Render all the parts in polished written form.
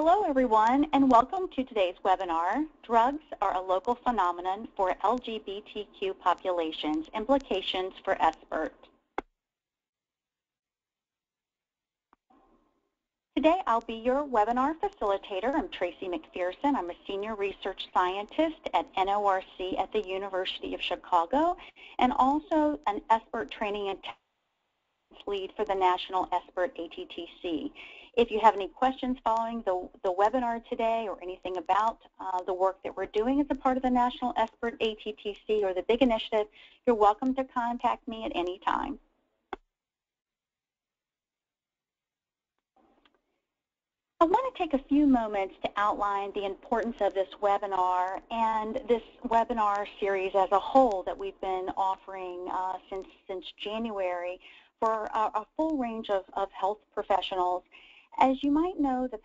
Hello everyone, and welcome to today's webinar, Drugs Are a Local Phenomenon for LGBTQ Populations, Implications for SBIRT. Today I'll be your webinar facilitator. I'm Tracy McPherson. I'm a Senior Research Scientist at NORC at the University of Chicago, and also an SBIRT Training and Lead for the National SBIRT ATTC. If you have any questions following the webinar today or anything about the work that we're doing as a part of the National SBIRT ATTC or the big initiative, you're welcome to contact me at any time. I want to take a few moments to outline the importance of this webinar and this webinar series as a whole that we've been offering since January for a full range of health professionals. As you might know, the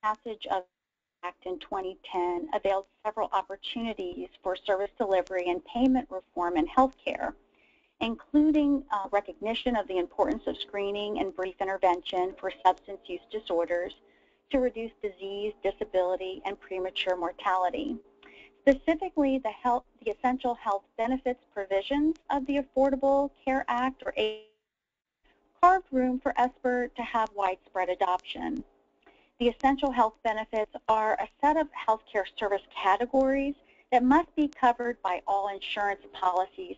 passage of the Act in 2010 availed several opportunities for service delivery and payment reform in healthcare, including recognition of the importance of screening and brief intervention for substance use disorders to reduce disease, disability, and premature mortality. Specifically, the essential health benefits provisions of the Affordable Care Act, or ACA, carved room for SBIRT to have widespread adoption. The essential health benefits are a set of healthcare service categories that must be covered by all insurance policies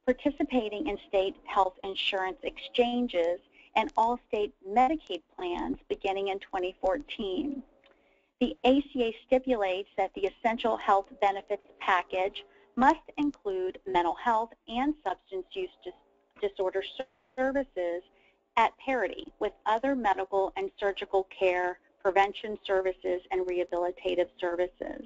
participating in state health insurance exchanges and all state Medicaid plans beginning in 2014. The ACA stipulates that the essential health benefits package must include mental health and substance use disorder services at parity with other medical and surgical care, prevention services, and rehabilitative services.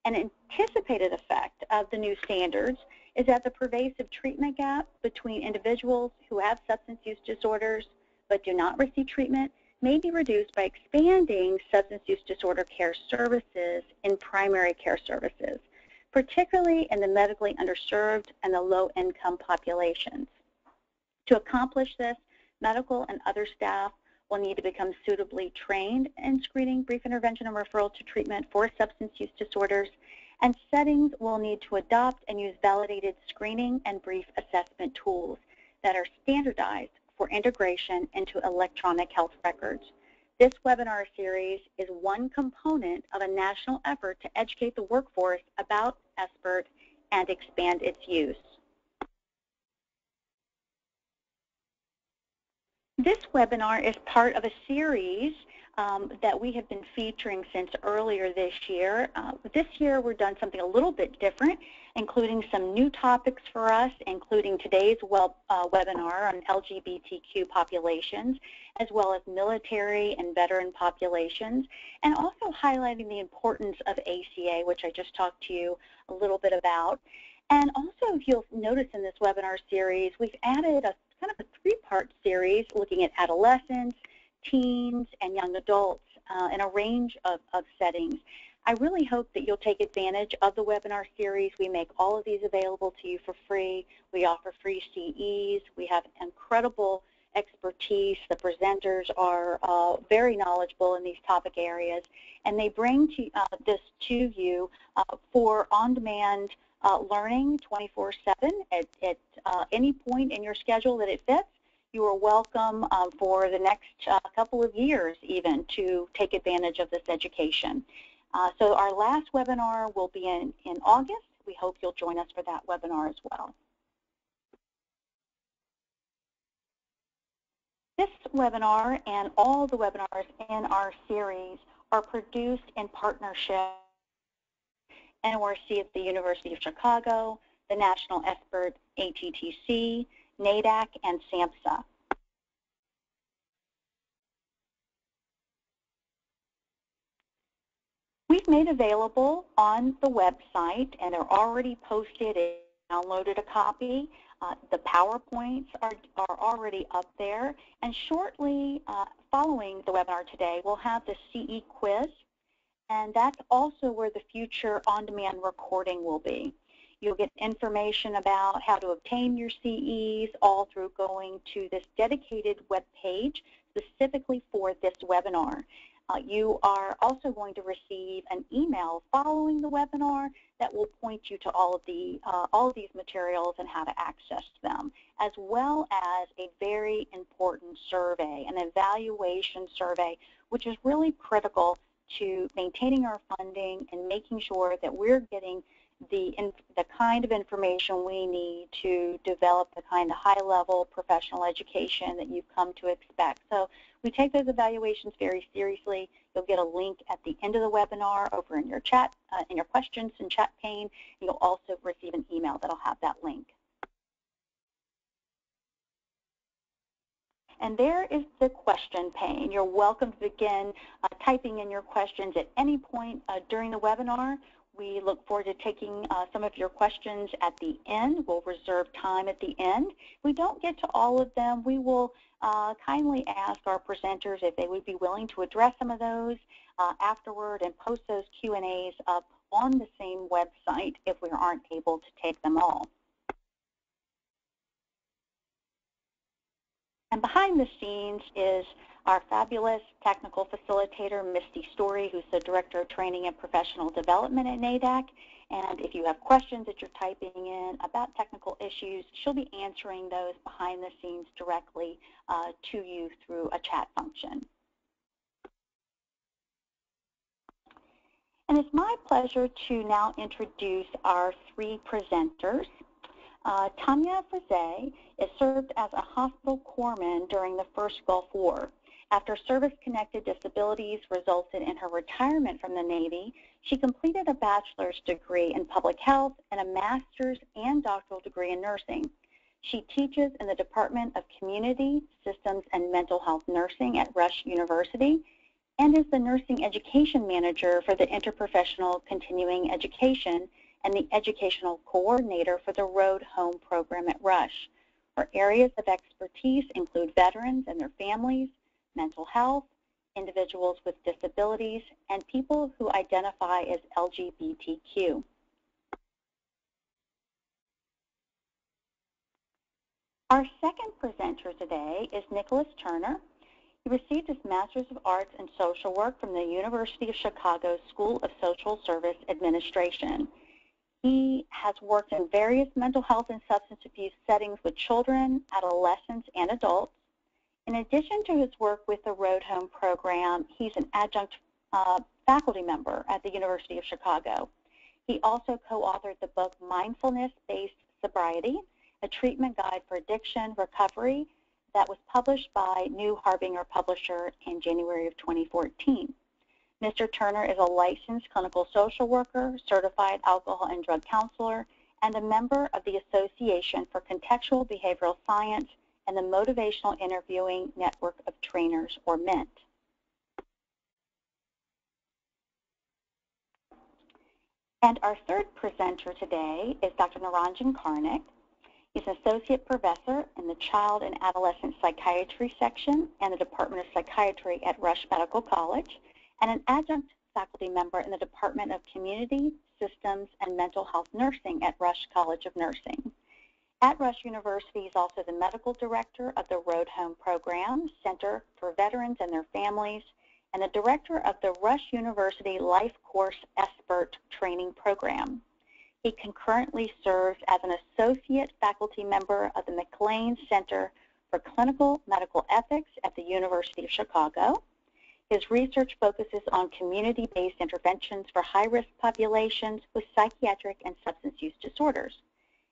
An anticipated effect of the new standards is that the pervasive treatment gap between individuals who have substance use disorders but do not receive treatment may be reduced by expanding substance use disorder care services in primary care services, particularly in the medically underserved and the low-income populations. To accomplish this, medical and other staff will need to become suitably trained in screening, brief intervention, and referral to treatment for substance use disorders, and settings will need to adopt and use validated screening and brief assessment tools that are standardized for integration into electronic health records. This webinar series is one component of a national effort to educate the workforce about SBIRT and expand its use. This webinar is part of a series that we have been featuring since earlier this year. This year we've done something a little bit different, including some new topics for us, including today's webinar on LGBTQ populations, as well as military and veteran populations, and also highlighting the importance of ACA, which I just talked to you a little bit about. And also, if you'll notice in this webinar series, we've added a kind of a three-part series looking at adolescents, teens, and young adults in a range of settings. I really hope that you'll take advantage of the webinar series. We make all of these available to you for free. We offer free CEs. We have incredible expertise. The presenters are very knowledgeable in these topic areas, and they bring this to you for on-demand learning 24/7 at any point in your schedule that it fits. You are welcome for the next couple of years even to take advantage of this education. So our last webinar will be in August. We hope you'll join us for that webinar as well. This webinar and all the webinars in our series are produced in partnership with NORC at the University of Chicago, the National SBIRT ATTC, NIDA, and SAMHSA. We've made available on the website, and they're already posted and downloaded a copy. The PowerPoints are already up there, and shortly following the webinar today, we'll have the CE quiz, and that's also where the future on-demand recording will be. You'll get information about how to obtain your CEs, all through going to this dedicated web page specifically for this webinar. You are also going to receive an email following the webinar that will point you to all of these materials and how to access them, as well as a very important survey, an evaluation survey, which is really critical to maintaining our funding and making sure that we're getting the kind of information we need to develop the kind of high-level professional education that you've come to expect. So we take those evaluations very seriously. You'll get a link at the end of the webinar over in your chat, in your questions and chat pane. You'll also receive an email that'll have that link. And there is the question pane. You're welcome to begin typing in your questions at any point during the webinar. We look forward to taking some of your questions at the end. We'll reserve time at the end. If we don't get to all of them, we will kindly ask our presenters if they would be willing to address some of those afterward and post those Q&As up on the same website if we aren't able to take them all. And behind the scenes is our fabulous technical facilitator, Misty Story, who's the Director of Training and Professional Development at NADAC. And if you have questions that you're typing in about technical issues, she'll be answering those behind the scenes directly to you through a chat function. And it's my pleasure to now introduce our three presenters. Tanya Frise is served as a hospital corpsman during the first Gulf War. After service-connected disabilities resulted in her retirement from the Navy, she completed a bachelor's degree in public health and a master's and doctoral degree in nursing. She teaches in the Department of Community, Systems, and Mental Health Nursing at Rush University and is the nursing education manager for the Interprofessional Continuing Education and the educational coordinator for the Road Home program at Rush. Her areas of expertise include veterans and their families, mental health, individuals with disabilities, and people who identify as LGBTQ. Our second presenter today is Nicholas Turner. He received his Master's of Arts in Social Work from the University of Chicago School of Social Service Administration. He has worked in various mental health and substance abuse settings with children, adolescents, and adults. In addition to his work with the Road Home program, he's an adjunct faculty member at the University of Chicago. He also co-authored the book Mindfulness-Based Sobriety, a treatment guide for addiction recovery that was published by New Harbinger Publisher in January of 2014. Mr. Turner is a licensed clinical social worker, certified alcohol and drug counselor, and a member of the Association for Contextual Behavioral Science and the Motivational Interviewing Network of Trainers, or MINT. And our third presenter today is Dr. Niranjan Karnik. He's an associate professor in the Child and Adolescent Psychiatry section and the Department of Psychiatry at Rush Medical College, and an adjunct faculty member in the Department of Community, Systems, and Mental Health Nursing at Rush College of Nursing. At Rush University, he's also the medical director of the Road Home program, Center for Veterans and Their Families, and the director of the Rush University Life Course SBIRT training program. He concurrently serves as an associate faculty member of the McLean Center for Clinical Medical Ethics at the University of Chicago. His research focuses on community-based interventions for high-risk populations with psychiatric and substance use disorders.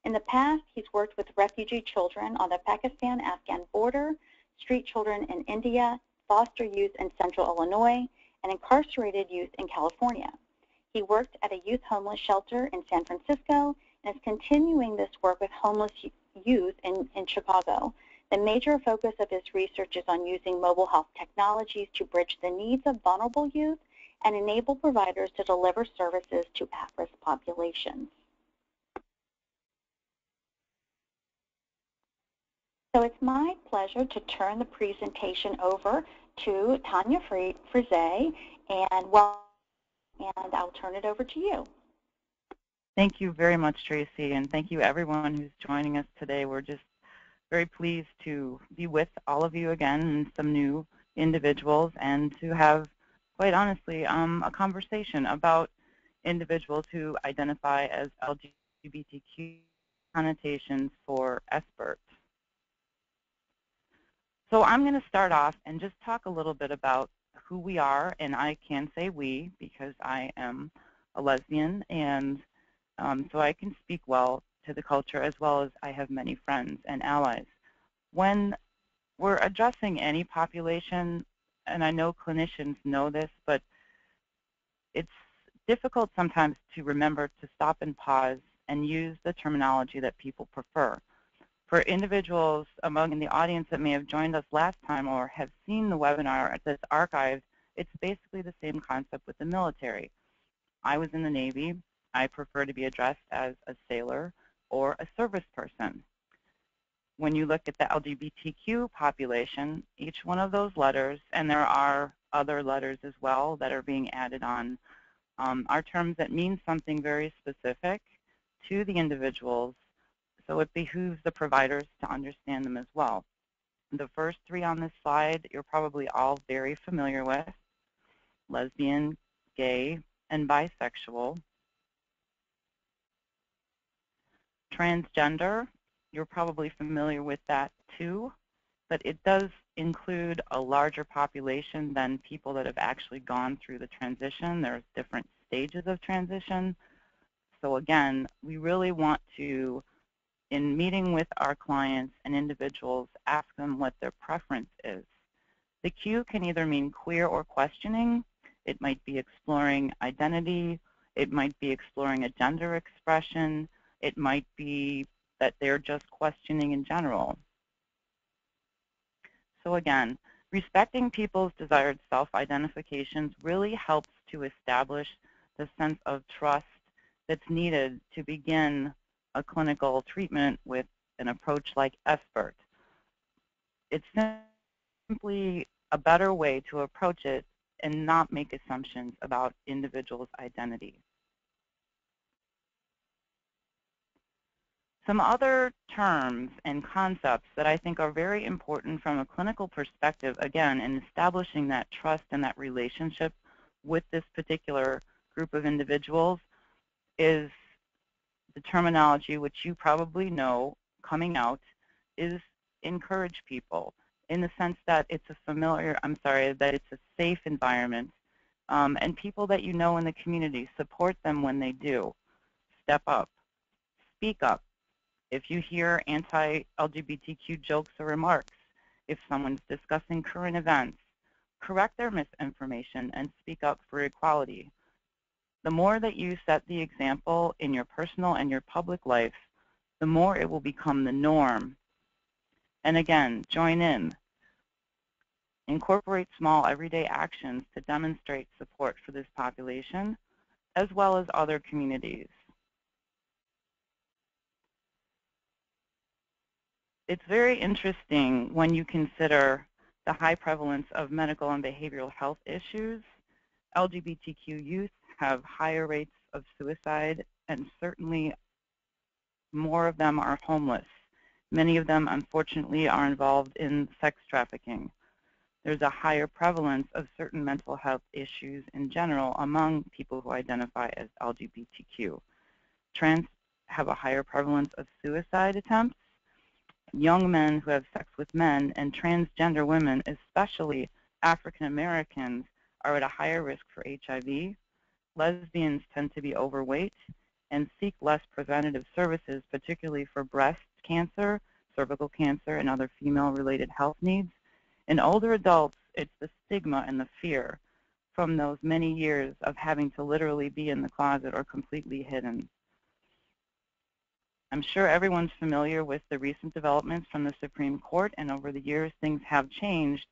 In the past, he's worked with refugee children on the Pakistan-Afghan border, street children in India, foster youth in Central Illinois, and incarcerated youth in California. He worked at a youth homeless shelter in San Francisco and is continuing this work with homeless youth in Chicago. The major focus of his research is on using mobile health technologies to bridge the needs of vulnerable youth and enable providers to deliver services to at-risk populations. So it's my pleasure to turn the presentation over to Tanya Frise, and I'll turn it over to you. Thank you very much, Tracy, and thank you everyone who's joining us today. We're just very pleased to be with all of you again and some new individuals, and to have, quite honestly, a conversation about individuals who identify as LGBTQ connotations for SBIRT. So I'm going to start off and just talk a little bit about who we are, and I can say we because I am a lesbian, and so I can speak well to the culture, as well as I have many friends and allies. When we're addressing any population, and I know clinicians know this, but it's difficult sometimes to remember to stop and pause and use the terminology that people prefer. For individuals among the audience that may have joined us last time or have seen the webinar that's archived, it's basically the same concept with the military. I was in the Navy. I prefer to be addressed as a sailor or a service person. When you look at the LGBTQ population, each one of those letters, and there are other letters as well that are being added on, are terms that mean something very specific to the individuals, so it behooves the providers to understand them as well. The first three on this slide you're probably all very familiar with: lesbian, gay, and bisexual. Transgender, you're probably familiar with that too, but it does include a larger population than people that have actually gone through the transition. There's different stages of transition. So again, we really want to, in meeting with our clients and individuals, ask them what their preference is. The Q can either mean queer or questioning. It might be exploring identity. It might be exploring a gender expression. It might be that they're just questioning in general. So again, respecting people's desired self-identifications really helps to establish the sense of trust that's needed to begin a clinical treatment with an approach like SBIRT. It's simply a better way to approach it and not make assumptions about individuals' identity. Some other terms and concepts that I think are very important from a clinical perspective, again, in establishing that trust and that relationship with this particular group of individuals, is the terminology which you probably know coming out is encourage people, in the sense that it's that it's a safe environment, and people that you know in the community, support them when they do. Step up. Speak up. If you hear anti-LGBTQ jokes or remarks, if someone's discussing current events, correct their misinformation and speak up for equality. The more that you set the example in your personal and your public life, the more it will become the norm. And again, join in. Incorporate small everyday actions to demonstrate support for this population, as well as other communities. It's very interesting when you consider the high prevalence of medical and behavioral health issues. LGBTQ youth have higher rates of suicide, and certainly more of them are homeless. Many of them, unfortunately, are involved in sex trafficking. There's a higher prevalence of certain mental health issues in general among people who identify as LGBTQ. Trans have a higher prevalence of suicide attempts. Young men who have sex with men, and transgender women, especially African Americans, are at a higher risk for HIV. Lesbians tend to be overweight and seek less preventative services, particularly for breast cancer, cervical cancer, and other female-related health needs. In older adults, it's the stigma and the fear from those many years of having to literally be in the closet or completely hidden. I'm sure everyone's familiar with the recent developments from the Supreme Court, and over the years things have changed.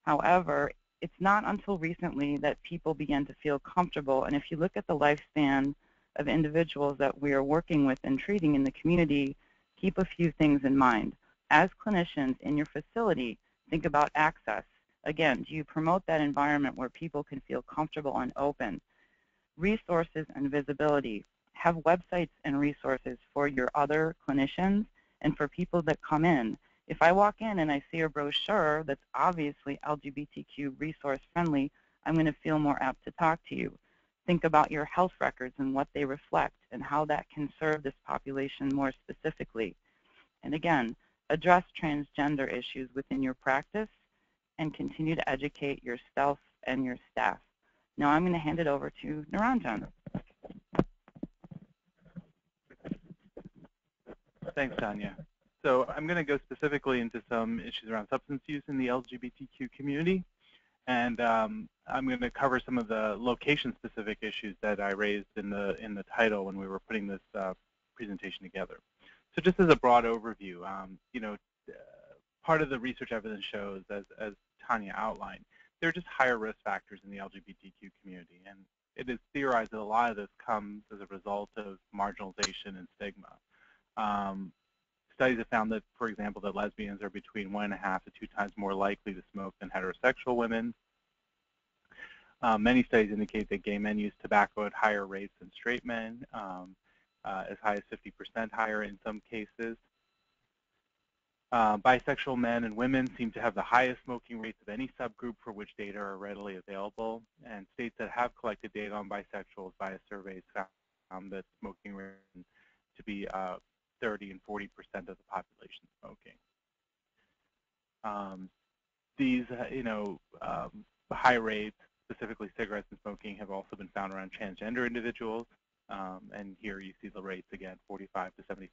However, it's not until recently that people began to feel comfortable, and if you look at the lifespan of individuals that we are working with and treating in the community, keep a few things in mind. As clinicians in your facility, think about access. Again, do you promote that environment where people can feel comfortable and open? Resources and visibility. have websites and resources for your other clinicians and for people that come in. If I walk in and I see a brochure that's obviously LGBTQ resource friendly, I'm going to feel more apt to talk to you. Think about your health records and what they reflect and how that can serve this population more specifically. And again, address transgender issues within your practice and continue to educate yourself and your staff. Now I'm going to hand it over to Niranjan. Thanks, Tanya. So I'm going to go specifically into some issues around substance use in the LGBTQ community, and I'm going to cover some of the location-specific issues that I raised in the title when we were putting this presentation together. So just as a broad overview, part of the research evidence shows, as Tanya outlined, there are just higher risk factors in the LGBTQ community, and it is theorized that a lot of this comes as a result of marginalization and stigma. Studies have found that, for example, that lesbians are between 1.5 to 2 times more likely to smoke than heterosexual women. Many studies indicate that gay men use tobacco at higher rates than straight men, as high as 50% higher in some cases. Bisexual men and women seem to have the highest smoking rates of any subgroup for which data are readily available, and states that have collected data on bisexuals via surveys found that smoking rates to be 30 and 40% of the population smoking. These, high rates, specifically cigarettes and smoking, have also been found around transgender individuals, and here you see the rates again, 45 to 74%,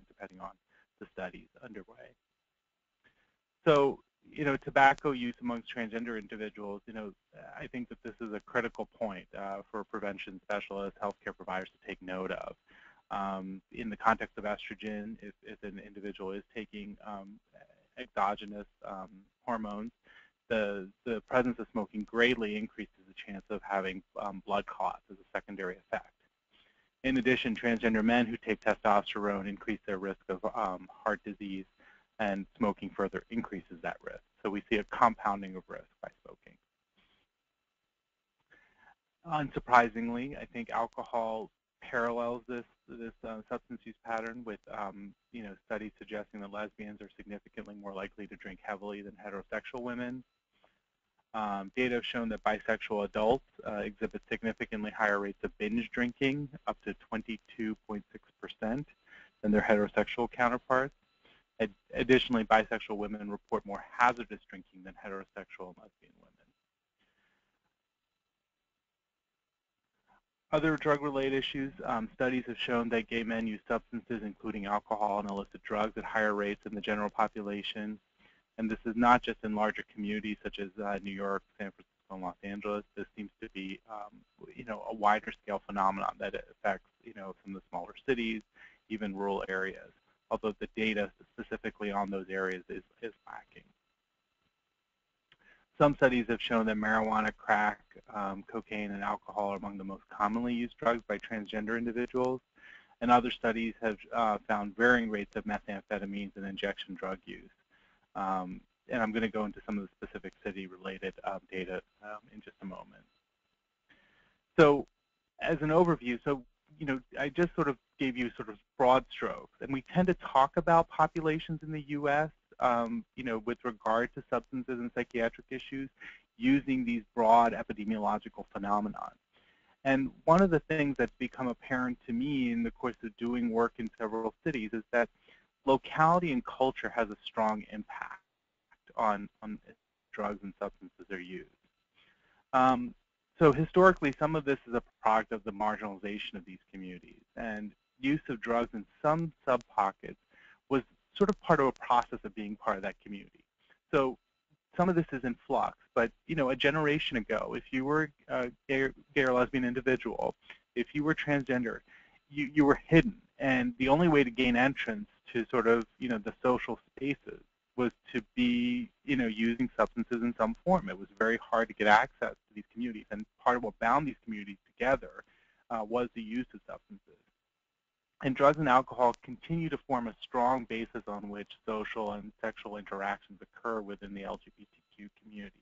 depending on the studies underway. So, tobacco use amongst transgender individuals, I think that this is a critical point for prevention specialists, healthcare providers to take note of. In the context of estrogen, if an individual is taking exogenous hormones, the presence of smoking greatly increases the chance of having blood clots as a secondary effect. In addition, transgender men who take testosterone increase their risk of heart disease, and smoking further increases that risk. So we see a compounding of risk by smoking. Unsurprisingly, I think alcohol parallels this substance use pattern with studies suggesting that lesbians are significantly more likely to drink heavily than heterosexual women. Data have shown that bisexual adults exhibit significantly higher rates of binge drinking, up to 22.6%, than their heterosexual counterparts. Additionally, bisexual women report more hazardous drinking than heterosexual and lesbian women. Other drug-related issues, studies have shown that gay men use substances, including alcohol and illicit drugs, at higher rates than the general population. And this is not just in larger communities such as New York, San Francisco, and Los Angeles. This seems to be, a wider scale phenomenon that affects, some of the smaller cities, even rural areas, although the data specifically on those areas is lacking. Some studies have shown that marijuana, crack, cocaine, and alcohol are among the most commonly used drugs by transgender individuals, and other studies have found varying rates of methamphetamines and injection drug use. And I'm going to go into some of the specific city-related data in just a moment. So as an overview, I just sort of gave you sort of broad strokes, and we tend to talk about populations in the U.S., with regard to substances and psychiatric issues, using these broad epidemiological phenomena. And one of the things that's become apparent to me in the course of doing work in several cities is that locality and culture has a strong impact on drugs and substances that are used. So historically, some of this is a product of the marginalization of these communities, and use of drugs in some sub-pockets was sort of part of a process of being part of that community. So some of this is in flux, but a generation ago, if you were a gay or lesbian individual, if you were transgender, you were hidden, and the only way to gain entrance to sort of the social spaces was to be using substances in some form. It was very hard to get access to these communities, and part of what bound these communities together was the use of substances. And drugs and alcohol continue to form a strong basis on which social and sexual interactions occur within the LGBTQ community.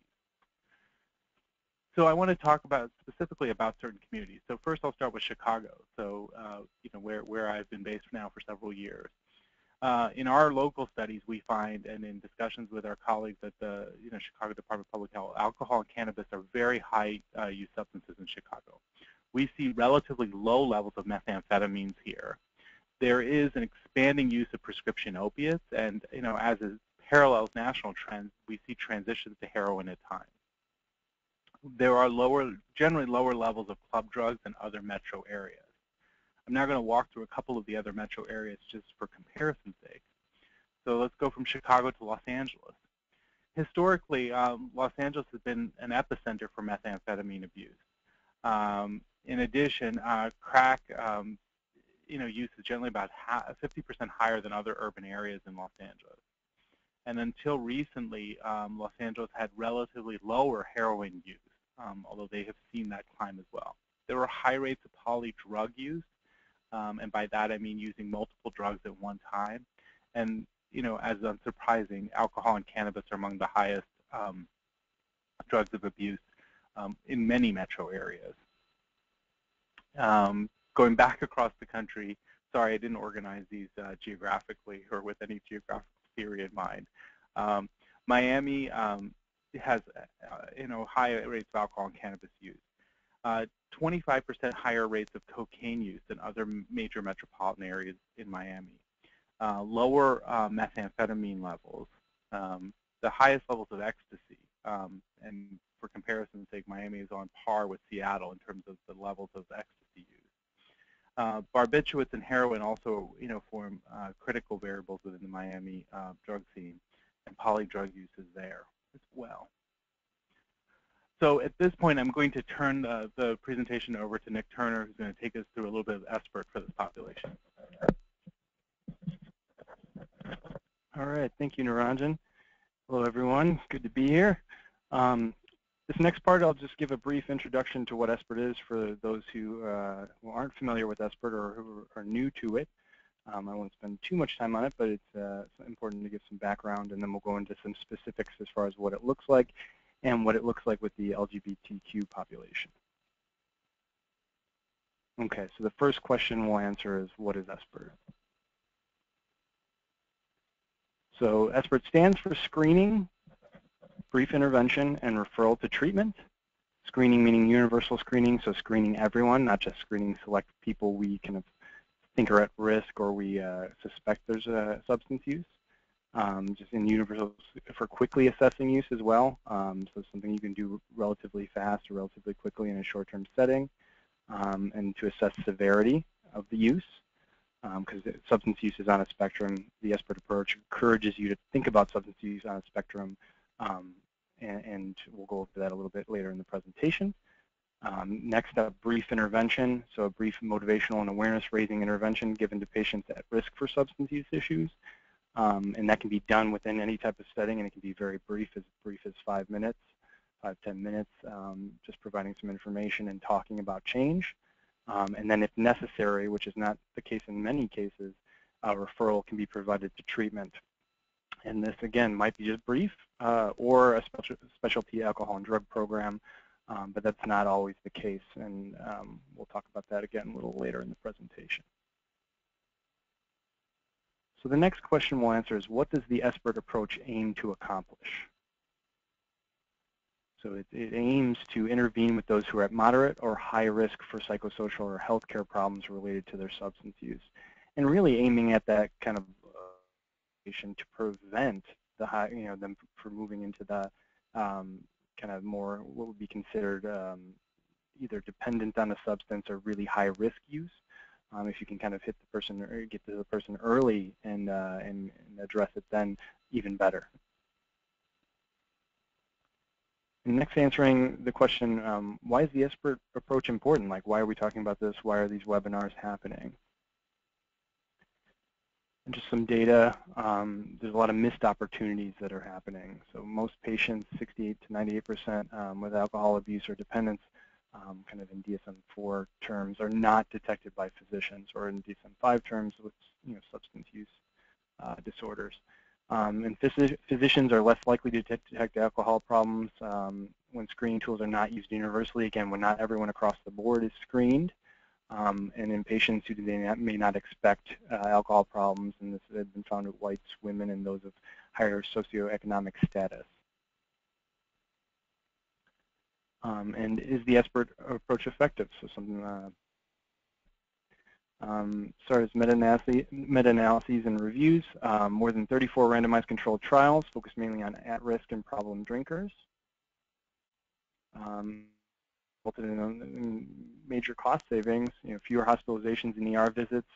So I want to talk specifically about certain communities. So first I'll start with Chicago, so where I've been based now for several years. In our local studies, we find, and in discussions with our colleagues at the Chicago Department of Public Health, alcohol and cannabis are very high use substances in Chicago. We see relatively low levels of methamphetamines here. There is an expanding use of prescription opiates, and as it parallels national trends, we see transitions to heroin at times. There are generally lower levels of club drugs than other metro areas. I'm now going to walk through a couple of the other metro areas just for comparison's sake. So let's go from Chicago to Los Angeles. Historically, Los Angeles has been an epicenter for methamphetamine abuse. In addition, crack use is generally about 50% higher than other urban areas in Los Angeles. And until recently, Los Angeles had relatively lower heroin use, although they have seen that climb as well. There were high rates of poly drug use, and by that I mean using multiple drugs at one time. And as unsurprising, alcohol and cannabis are among the highest drugs of abuse in many metro areas. Going back across the country, sorry I didn't organize these geographically or with any geographical theory in mind. Miami has high rates of alcohol and cannabis use. 25% higher rates of cocaine use than other major metropolitan areas in Miami. Lower methamphetamine levels, the highest levels of ecstasy, and for comparison's sake, Miami is on par with Seattle in terms of the levels of ecstasy use. Barbiturates and heroin also form critical variables within the Miami drug scene, and polydrug use is there as well. So at this point, I'm going to turn the presentation over to Nick Turner, who's going to take us through a little bit of SBIRT for this population. All right, thank you, Niranjan. Hello, everyone. Good to be here. This next part, I'll just give a brief introduction to what SBIRT is for those who aren't familiar with SBIRT or who are new to it. I won't spend too much time on it, but it's important to give some background, and then we'll go into some specifics as far as what it looks like and what it looks like with the LGBTQ population. Okay, so the first question we'll answer is, what is SBIRT? So SBIRT stands for Screening, Brief Intervention, and Referral to Treatment. Screening meaning universal screening, so screening everyone, not just screening select people we kind of think are at risk or we suspect there's a substance use. Just in universal for quickly assessing use as well, so something you can do relatively fast or relatively quickly in a short-term setting, and to assess severity of the use, because substance use is on a spectrum. The SBIRT approach encourages you to think about substance use on a spectrum, and we'll go over that a little bit later in the presentation. Next up, brief intervention, so a brief motivational and awareness-raising intervention given to patients at risk for substance use issues. And that can be done within any type of setting, and it can be very brief as 5 minutes, 5–10 minutes, just providing some information and talking about change. And then if necessary, which is not the case in many cases, a referral can be provided to treatment. And this, again, might be just brief or a specialty alcohol and drug program, but that's not always the case. And we'll talk about that again a little later in the presentation. So the next question we'll answer is, what does the SBIRT approach aim to accomplish? So it aims to intervene with those who are at moderate or high risk for psychosocial or healthcare problems related to their substance use, and really aiming at that kind of to prevent the them from moving into the kind of more what would be considered either dependent on a substance or really high risk use. If you can kind of hit the person or get to the person early and address it, then even better. And next, answering the question, why is the SBIRT approach important? Like, why are we talking about this? Why are these webinars happening? And just some data, there's a lot of missed opportunities that are happening. So most patients, 68 to 98% with alcohol abuse or dependence, kind of in DSM-4 terms, are not detected by physicians, or in DSM-5 terms with substance use disorders. And physicians are less likely to detect alcohol problems when screening tools are not used universally, again, when not everyone across the board is screened, and in patients who may not expect alcohol problems, and this has been found with whites, women, and those of higher socioeconomic status. And is the SBIRT approach effective? So something started as meta-analyses and reviews, more than 34 randomized controlled trials focused mainly on at-risk and problem drinkers. Resulted in major cost savings, fewer hospitalizations and ER visits.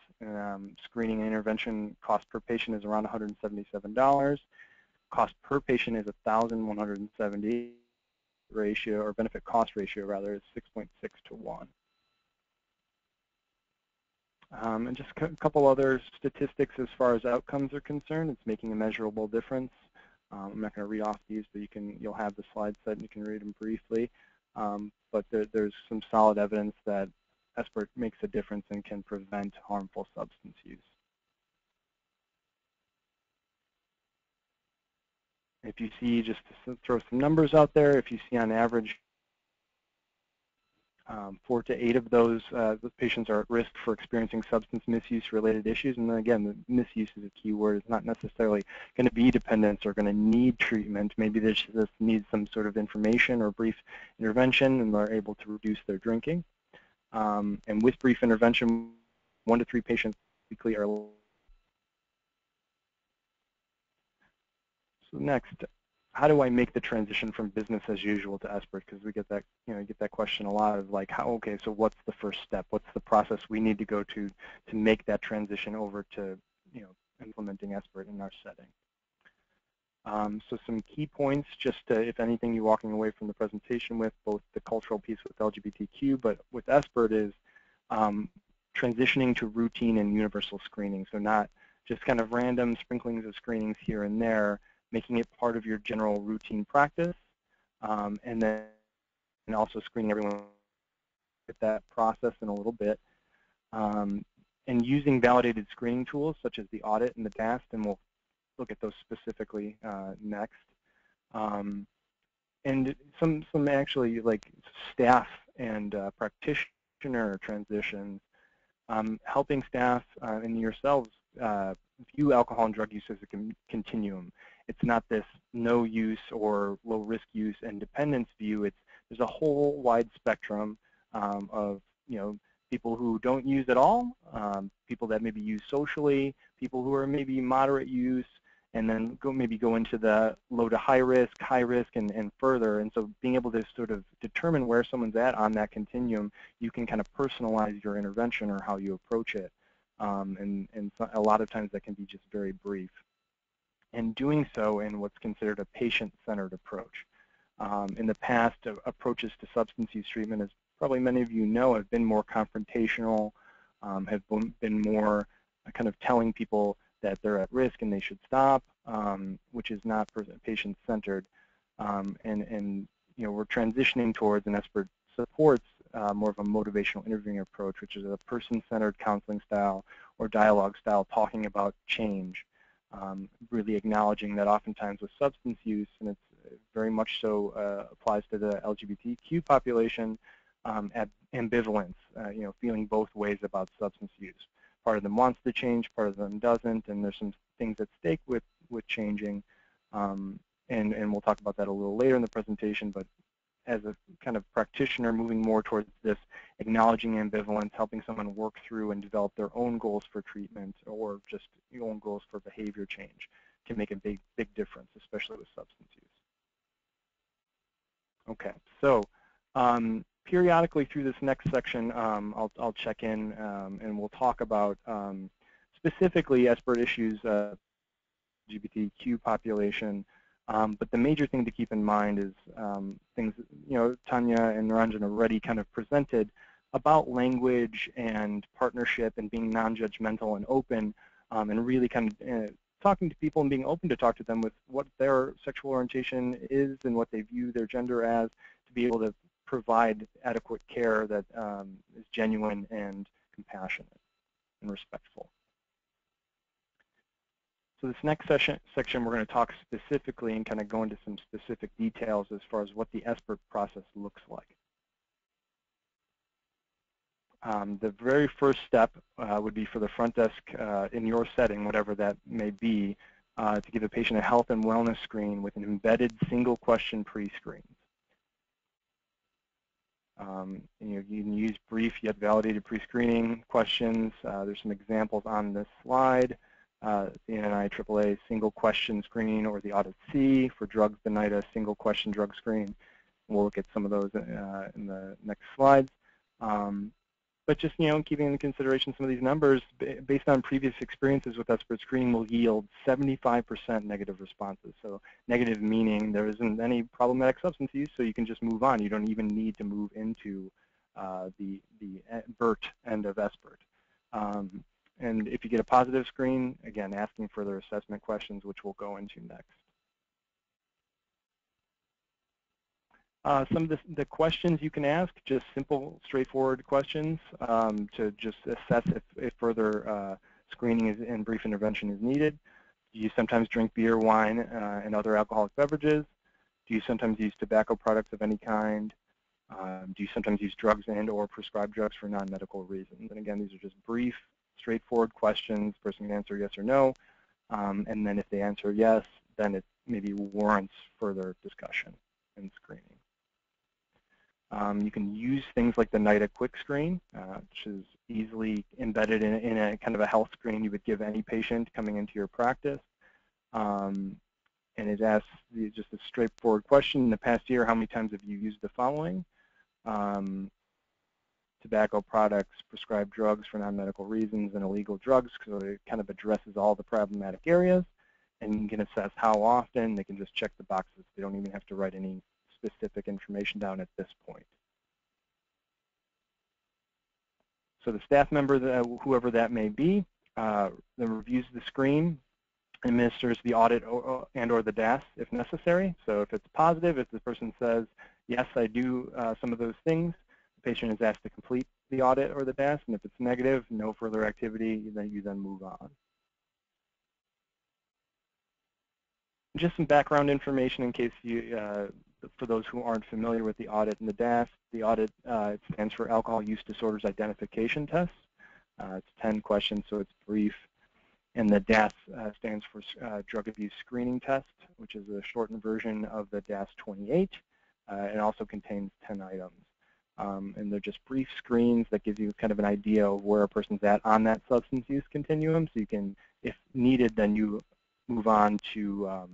Screening and intervention cost per patient is around $177. Cost per patient is $1,170. Ratio, or benefit cost ratio rather, is 6.6 to 1. And just a couple other statistics as far as outcomes are concerned. It's making a measurable difference. I'm not going to read off these, but you'll have the slide set and you can read them briefly. But there's some solid evidence that SBIRT makes a difference and can prevent harmful substance use. If you see, just to throw some numbers out there, if you see on average 4 to 8 of those patients are at risk for experiencing substance misuse-related issues, and then again, the misuse is a key word. It's not necessarily going to be dependence or going to need treatment. Maybe they just need some sort of information or brief intervention, and they're able to reduce their drinking. And with brief intervention, 1 to 3 patients weekly are. So next, how do I make the transition from business as usual to SBIRT? Because we get that, get that question a lot of like, okay, so what's the first step? What's the process we need to go to make that transition over to, implementing SBIRT in our setting? So some key points, just to, if anything, you're walking away from the presentation with, both the cultural piece with LGBTQ, but with SBIRT is transitioning to routine and universal screening. So not just kind of random sprinklings of screenings here and there, making it part of your general routine practice, and then also screening everyone with that process in a little bit, and using validated screening tools such as the audit and the DAST, and we'll look at those specifically next. And some actually like staff and practitioner transitions, helping staff and yourselves view alcohol and drug use as a continuum. It's not this no use or low risk use and dependence view. There's a whole wide spectrum of people who don't use at all, people that maybe use socially, people who are maybe moderate use, and then maybe go into the low to high risk, and further. And so being able to sort of determine where someone's at on that continuum, you can kind of personalize your intervention or how you approach it. And so a lot of times that can be just very brief. And doing so in what's considered a patient-centered approach. In the past, approaches to substance use treatment, as probably many of you know, have been more confrontational, have been more kind of telling people that they're at risk and they should stop, which is not patient-centered. And we're transitioning towards, and SBIRT supports, more of a motivational interviewing approach, which is a person-centered counseling style or dialogue style, talking about change. Really acknowledging that oftentimes with substance use, and it's very much so applies to the LGBTQ population, ambivalence, feeling both ways about substance use. Part of them wants to change, part of them doesn't, and there's some things at stake with changing, and we'll talk about that a little later in the presentation, but as a kind of practitioner moving more towards this, acknowledging ambivalence, helping someone work through and develop their own goals for treatment or just your own goals for behavior change can make a big difference, especially with substance use. Okay, so periodically through this next section, I'll check in and we'll talk about specifically SBIRT issues, LGBTQ population. But the major thing to keep in mind is things, Tanya and Niranjan already kind of presented about language and partnership and being non-judgmental and open, and really kind of talking to people and being open to talk to them with what their sexual orientation is and what they view their gender as, to be able to provide adequate care that is genuine and compassionate and respectful. So this next section, we're going to talk specifically and kind of go into some specific details as far as what the SBIRT process looks like. The very first step would be for the front desk in your setting, whatever that may be, to give a patient a health and wellness screen with an embedded single question pre-screen. You can use brief yet validated pre-screening questions. There's some examples on this slide. The NIDA single question screen, or the Audit C for drugs, the NIDA single question drug screen. We'll look at some of those in the next slides. But just, keeping into consideration some of these numbers, based on previous experiences with SBIRT screening, will yield 75% negative responses. So negative meaning there isn't any problematic substance use, so you can just move on. You don't even need to move into the BIRT end of SBIRT. And if you get a positive screen, again, asking further assessment questions, which we'll go into next. Some of the questions you can ask, just simple, straightforward questions to just assess if further screening and brief intervention is needed. Do you sometimes drink beer, wine, and other alcoholic beverages? Do you sometimes use tobacco products of any kind? Do you sometimes use drugs and/or prescribe drugs for non-medical reasons? And again, these are just brief, straightforward questions. The person can answer yes or no. And then if they answer yes, then it maybe warrants further discussion and screening. You can use things like the NIDA quick screen, which is easily embedded in a kind of a health screen you would give any patient coming into your practice. And it asks just a straightforward question. In the past year, how many times have you used the following? Tobacco products, prescribed drugs for non-medical reasons, and illegal drugs, so it kind of addresses all the problematic areas. And you can assess how often. They can just check the boxes. They don't even have to write any specific information down at this point. So the staff member, whoever that may be, then reviews the screen, administers the audit and/or the DAS if necessary. So if it's positive, if the person says, yes, I do some of those things, the patient is asked to complete the audit or the DAS, and if it's negative, no further activity, then you move on. Just some background information in case you, for those who aren't familiar with the audit and the DAS. The audit it stands for Alcohol Use Disorders Identification Test. It's 10 questions, so it's brief. And the DAS stands for Drug Abuse Screening Test, which is a shortened version of the DAS 28. It also contains 10 items. And they're just brief screens that gives you kind of an idea of where a person's at on that substance use continuum. So you can, if needed, then you move on to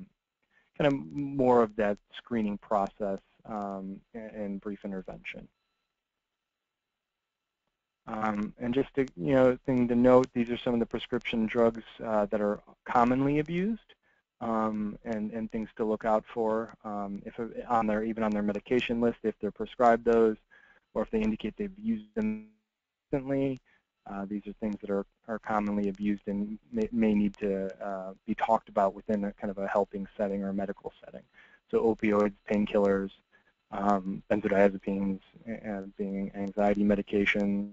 kind of more of that screening process and brief intervention. And just to, thing to note, these are some of the prescription drugs that are commonly abused, and things to look out for if even on their medication list, if they're prescribed those, or if they indicate they've used them recently. These are things that are commonly abused and may need to be talked about within a kind of a helping setting or a medical setting. So opioids, painkillers, benzodiazepines, being anxiety medications,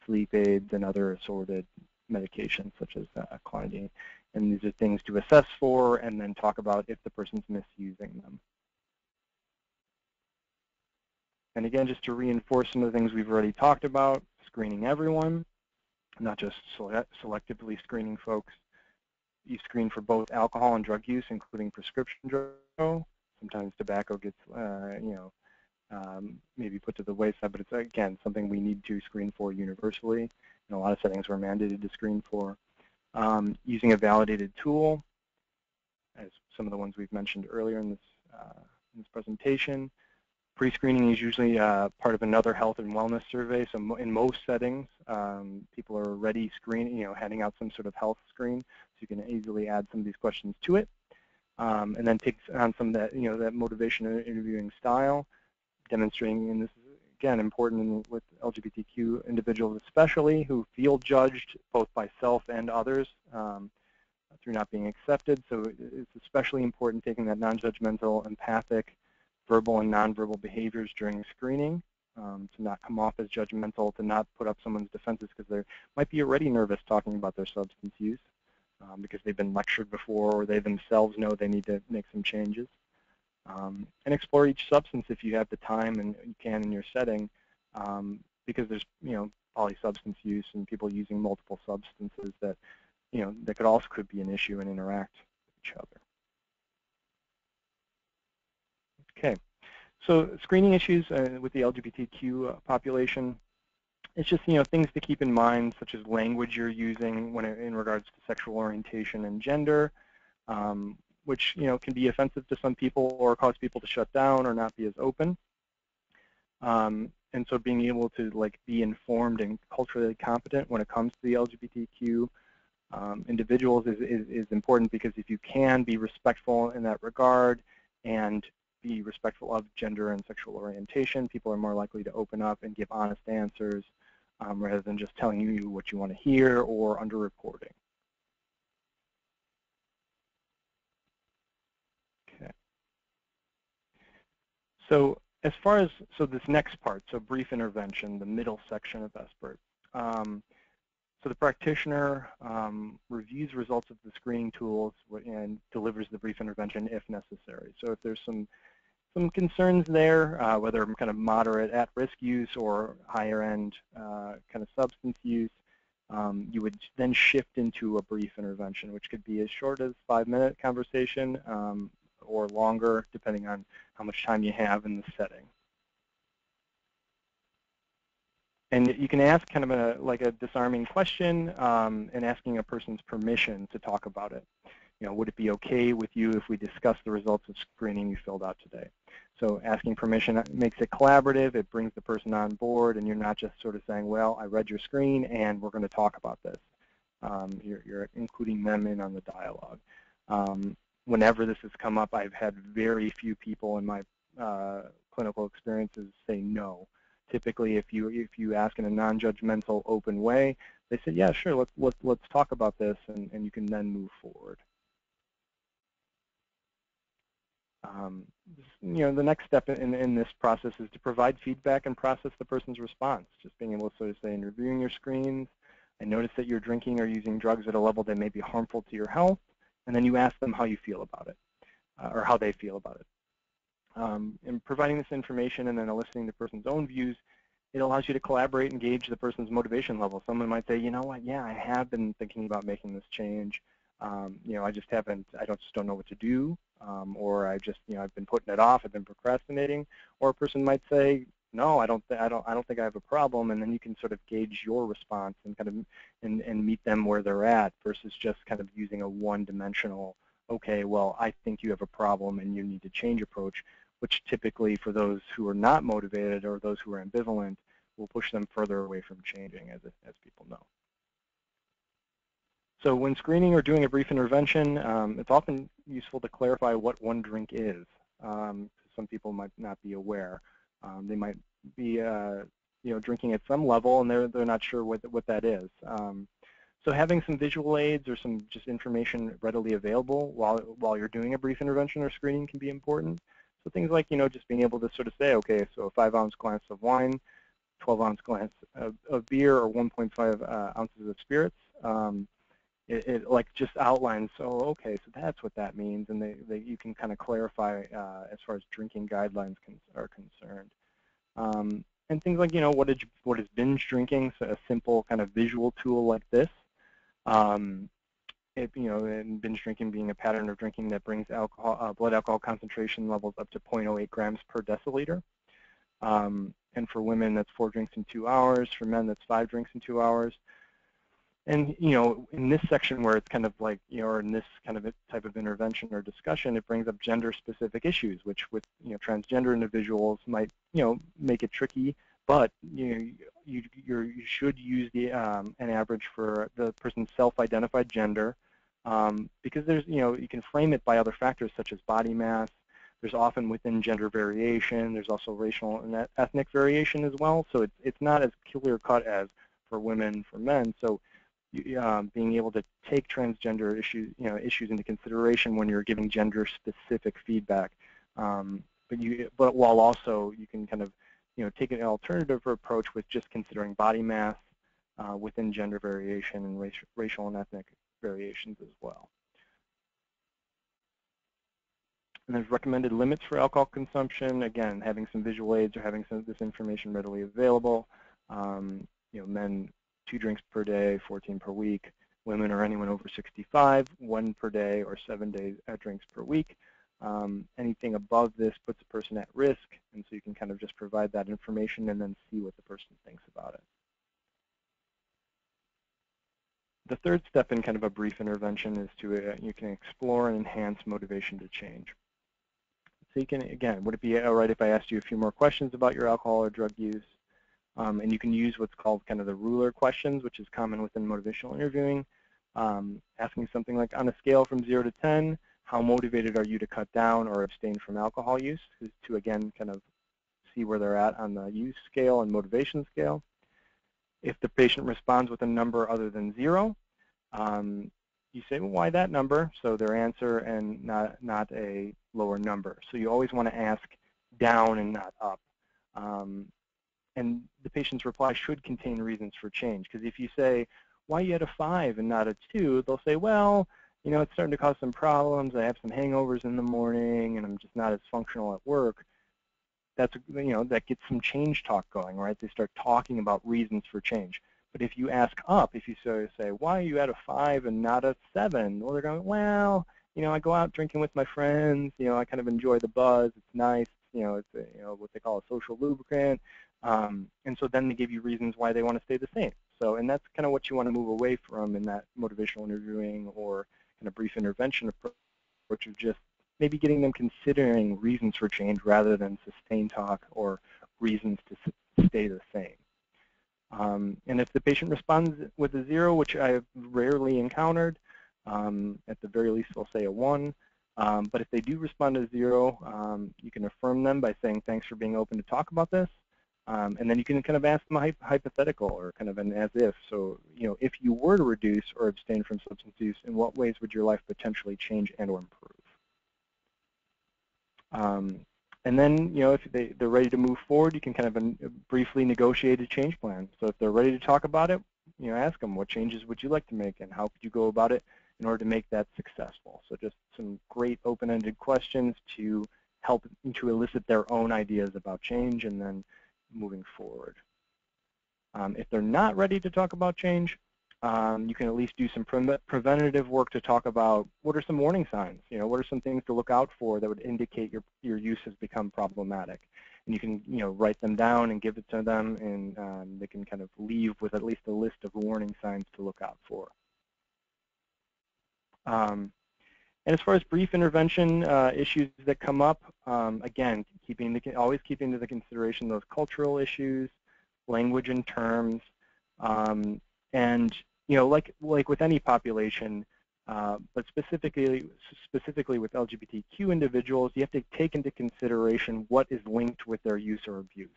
sleep aids, and other assorted medications such as clonidine. And these are things to assess for and then talk about if the person's misusing them. And again, just to reinforce some of the things we've already talked about, screening everyone, not just selectively screening folks. You screen for both alcohol and drug use, including prescription drugs. Sometimes tobacco gets, maybe put to the wayside, but it's, again, something we need to screen for universally. In a lot of settings, we're mandated to screen for. Using a validated tool, as some of the ones we've mentioned earlier in this presentation. Pre-screening is usually part of another health and wellness survey. So in most settings, people are already screening, handing out some sort of health screen. So you can easily add some of these questions to it. And then takes on some of that, that motivation interviewing style, demonstrating, and this is, again, important with LGBTQ individuals especially, who feel judged both by self and others through not being accepted. So it's especially important taking that non-judgmental, empathic, verbal and nonverbal behaviors during screening, to not come off as judgmental, to not put up someone's defenses because they might be already nervous talking about their substance use. because they've been lectured before or they themselves know they need to make some changes. And explore each substance if you have the time and you can in your setting, because there's polysubstance use and people using multiple substances that that could be an issue and interact with each other. Okay, so screening issues with the LGBTQ population. It's just things to keep in mind, such as language you're using when in regards to sexual orientation and gender, which can be offensive to some people or cause people to shut down or not be as open. And so being able to be informed and culturally competent when it comes to the LGBTQ individuals is important, because if you can be respectful in that regard and be respectful of gender and sexual orientation, people are more likely to open up and give honest answers rather than just telling you what you want to hear or underreporting. Okay. So as far as, this next part, so brief intervention, the middle section of SBIRT. So the practitioner reviews results of the screening tools and delivers the brief intervention if necessary. So if there's some concerns there, whether kind of moderate at-risk use or higher-end kind of substance use, you would then shift into a brief intervention, which could be as short as 5-minute conversation or longer, depending on how much time you have in the setting. And you can ask kind of a disarming question and asking a person's permission to talk about it. Would it be okay with you if we discuss the results of screening you filled out today? So asking permission makes it collaborative. It brings the person on board, and you're not just sort of saying, well, I read your screen and we're going to talk about this. You're including them in on the dialogue. Whenever this has come up, I've had very few people in my clinical experiences say no. Typically, if you ask in a non-judgmental, open way, they say, yeah, sure, let's talk about this, and you can then move forward. The next step in this process is to provide feedback and process the person's response. Just being able to sort of say, in reviewing your screens, I noticed that you're drinking or using drugs at a level that may be harmful to your health, and then you ask them how you feel about it, or how they feel about it. And providing this information and then eliciting the person's own views, it allows you to collaborate and gauge the person's motivation level. Someone might say, you know what, yeah, I have been thinking about making this change. I just don't know what to do, or I've been putting it off, I've been procrastinating. Or a person might say, no, I don't think I have a problem, and then you can sort of gauge your response and kind of and meet them where they're at, versus just kind of using a one-dimensional, okay, well, I think you have a problem and you need to change approach, which typically for those who are not motivated or those who are ambivalent will push them further away from changing, as people know. So when screening or doing a brief intervention, it's often useful to clarify what one drink is. Some people might not be aware. They might be drinking at some level, and they're not sure what that is. So having some visual aids or some just information readily available while you're doing a brief intervention or screening can be important. So things like just being able to sort of say, okay, so a 5-ounce glass of wine, 12-ounce glass of beer, or 1.5 ounces of spirits. It like just outlines, so okay, so that's what that means, and you can kind of clarify as far as drinking guidelines are concerned. And things like what is binge drinking, so a simple kind of visual tool like this. And binge drinking being a pattern of drinking that brings blood alcohol concentration levels up to 0.08 grams per deciliter. And for women, that's 4 drinks in 2 hours. For men, that's 5 drinks in 2 hours. And in this section where it's kind of like, or in this kind of type of intervention or discussion, it brings up gender-specific issues, which with transgender individuals might make it tricky. But you should use an average for the person's self-identified gender, because there's you can frame it by other factors such as body mass. There's often within gender variation. There's also racial and ethnic variation as well. So it's not as clear-cut as for women, for men. So being able to take transgender issues into consideration when you're giving gender-specific feedback, but while also you can kind of take an alternative approach with just considering body mass within gender variation and racial and ethnic variations as well. And there's recommended limits for alcohol consumption. Again, having some visual aids or having some of this information readily available. Men 2 drinks per day, 14 per week. Women or anyone over 65, 1 per day or 7 drinks per week. Anything above this puts a person at risk, and so you can kind of just provide that information and then see what the person thinks about it. The third step in kind of a brief intervention is to you can explore and enhance motivation to change. So you can, again, would it be all right if I asked you a few more questions about your alcohol or drug use? And you can use what's called kind of the ruler questions, which is common within motivational interviewing. Asking something like, on a scale from 0 to 10, how motivated are you to cut down or abstain from alcohol use? To, again, kind of see where they're at on the use scale and motivation scale. If the patient responds with a number other than 0, you say, well, why that number? So their answer and not a lower number. So you always want to ask down and not up. And the patient's reply should contain reasons for change. Because if you say, why are you at a 5 and not a 2, they'll say, well, you know, it's starting to cause some problems. I have some hangovers in the morning, and I'm just not as functional at work. That's, you know, that gets some change talk going, right? They start talking about reasons for change. But if you ask up, if you say, why are you at a 5 and not a 7? Well, they're going, well, you know, I go out drinking with my friends. You know, I kind of enjoy the buzz. It's nice. You know, it's what they call a social lubricant. And so then they give you reasons why they want to stay the same. So, and that's kind of what you want to move away from in that motivational interviewing or kind of brief intervention approach of just maybe getting them considering reasons for change rather than sustained talk or reasons to stay the same. And if the patient responds with a 0, which I've rarely encountered, at the very least they'll say a 1. But if they do respond to 0, you can affirm them by saying, thanks for being open to talk about this. And then you can kind of ask them a hypothetical or kind of an as if. So, you know, if you were to reduce or abstain from substance use, in what ways would your life potentially change and or improve? And then, you know, if they're ready to move forward, you can kind of briefly negotiate a change plan. So if they're ready to talk about it, you know, ask them, what changes would you like to make and how could you go about it in order to make that successful? So just some great open-ended questions to help to elicit their own ideas about change and then moving forward. If they're not ready to talk about change, you can at least do some preventative work to talk about what are some warning signs. You know, what are some things to look out for that would indicate your use has become problematic. And you can, you know, write them down and give it to them, and they can kind of leave with at least a list of warning signs to look out for. And as far as brief intervention issues that come up, again, always keeping to the consideration those cultural issues, language and terms, and you know, like with any population, but specifically with LGBTQ individuals, you have to take into consideration what is linked with their use or abuse.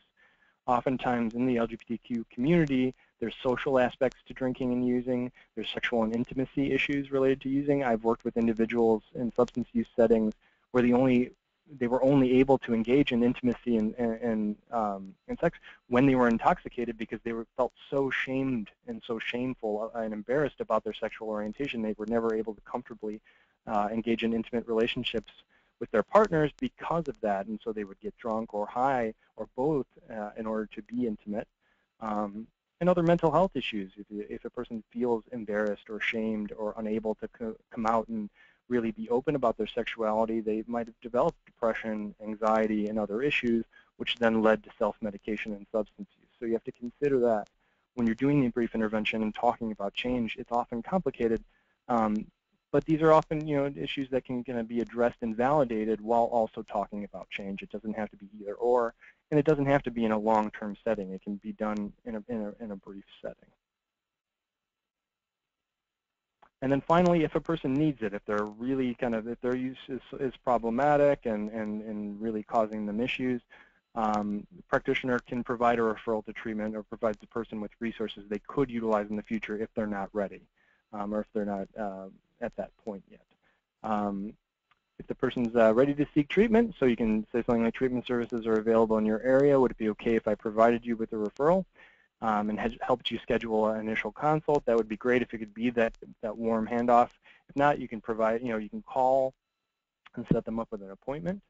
Oftentimes in the LGBTQ community, there's social aspects to drinking and using. There's sexual and intimacy issues related to using. I've worked with individuals in substance use settings where they were only able to engage in intimacy and sex when they were intoxicated because they felt so shamed and so shameful and embarrassed about their sexual orientation. They were never able to comfortably engage in intimate relationships with their partners because of that, and so they would get drunk or high or both in order to be intimate. And other mental health issues. If a person feels embarrassed or shamed or unable to come out and really be open about their sexuality, they might have developed depression, anxiety, and other issues, which then led to self-medication and substance use. So you have to consider that when you're doing the brief intervention and talking about change. It's often complicated, but these are often, you know, issues that can be addressed and validated while also talking about change. It doesn't have to be either or, and it doesn't have to be in a long-term setting. It can be done in a brief setting. And then finally, if a person needs it, if they're really if their use is problematic and really causing them issues, the practitioner can provide a referral to treatment or provide the person with resources they could utilize in the future if they're not ready or if they're not at that point yet. If the person's ready to seek treatment, so you can say something like treatment services are available in your area, would it be okay if I provided you with a referral? and has helped you schedule an initial consult, that would be great if it could be that warm handoff. If not, you can provide, you can call and set them up with an appointment.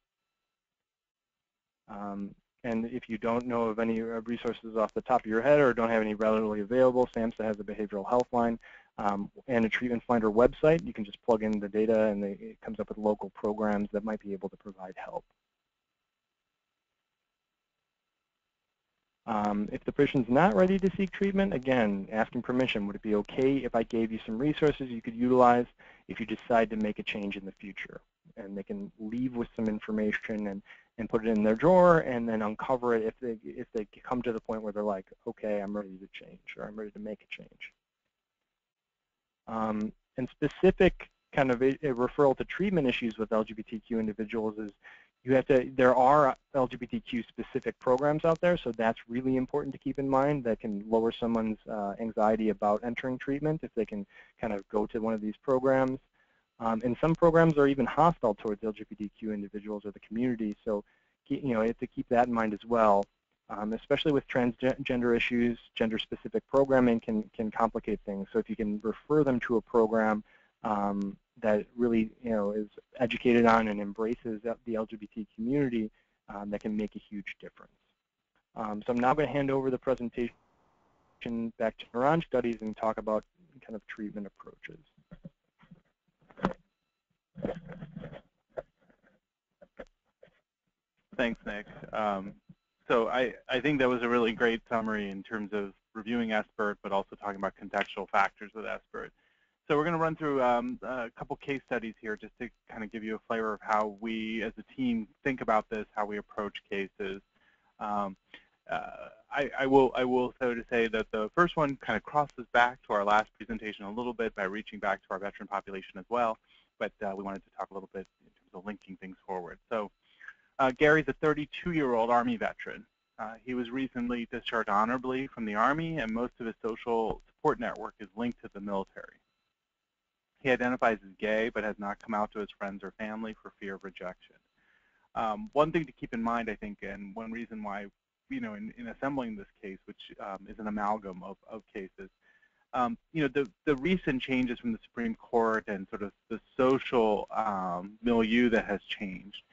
And if you don't know of any resources off the top of your head or don't have any readily available, SAMHSA has a behavioral health line and a treatment finder website. You can just plug in the data and it comes up with local programs that might be able to provide help. If the person's not ready to seek treatment, again, asking permission. Would it be okay if I gave you some resources you could utilize if you decide to make a change in the future? And they can leave with some information and put it in their drawer and then uncover it if they come to the point where they're like, okay, I'm ready to change or I'm ready to make a change. And specific kind of a referral to treatment issues with LGBTQ individuals is there are LGBTQ specific programs out there, so that's really important to keep in mind. That can lower someone's anxiety about entering treatment if they can kind of go to one of these programs. And some programs are even hostile towards LGBTQ individuals or the community, so you have to keep that in mind as well. Especially with transgender issues, gender-specific programming can complicate things. So if you can refer them to a program that really is educated on and embraces the LGBT community, that can make a huge difference. So I'm now going to hand over the presentation back to Naranj Studies and talk about kind of treatment approaches. Thanks, Nick. So I think that was a really great summary in terms of reviewing SBIRT, but also talking about contextual factors with SBIRT. So we're going to run through a couple case studies here just to kind of give you a flavor of how we as a team think about this, how we approach cases. I will so to say that the first one kind of crosses back to our last presentation a little bit by reaching back to our veteran population as well, but we wanted to talk a little bit in terms of linking things forward. So Gary's a 32-year-old Army veteran. He was recently discharged honorably from the Army, and most of his social support network is linked to the military. He identifies as gay, but has not come out to his friends or family for fear of rejection. One thing to keep in mind, I think, and one reason why, in assembling this case, which is an amalgam of cases, the recent changes from the Supreme Court and sort of the social milieu that has changed,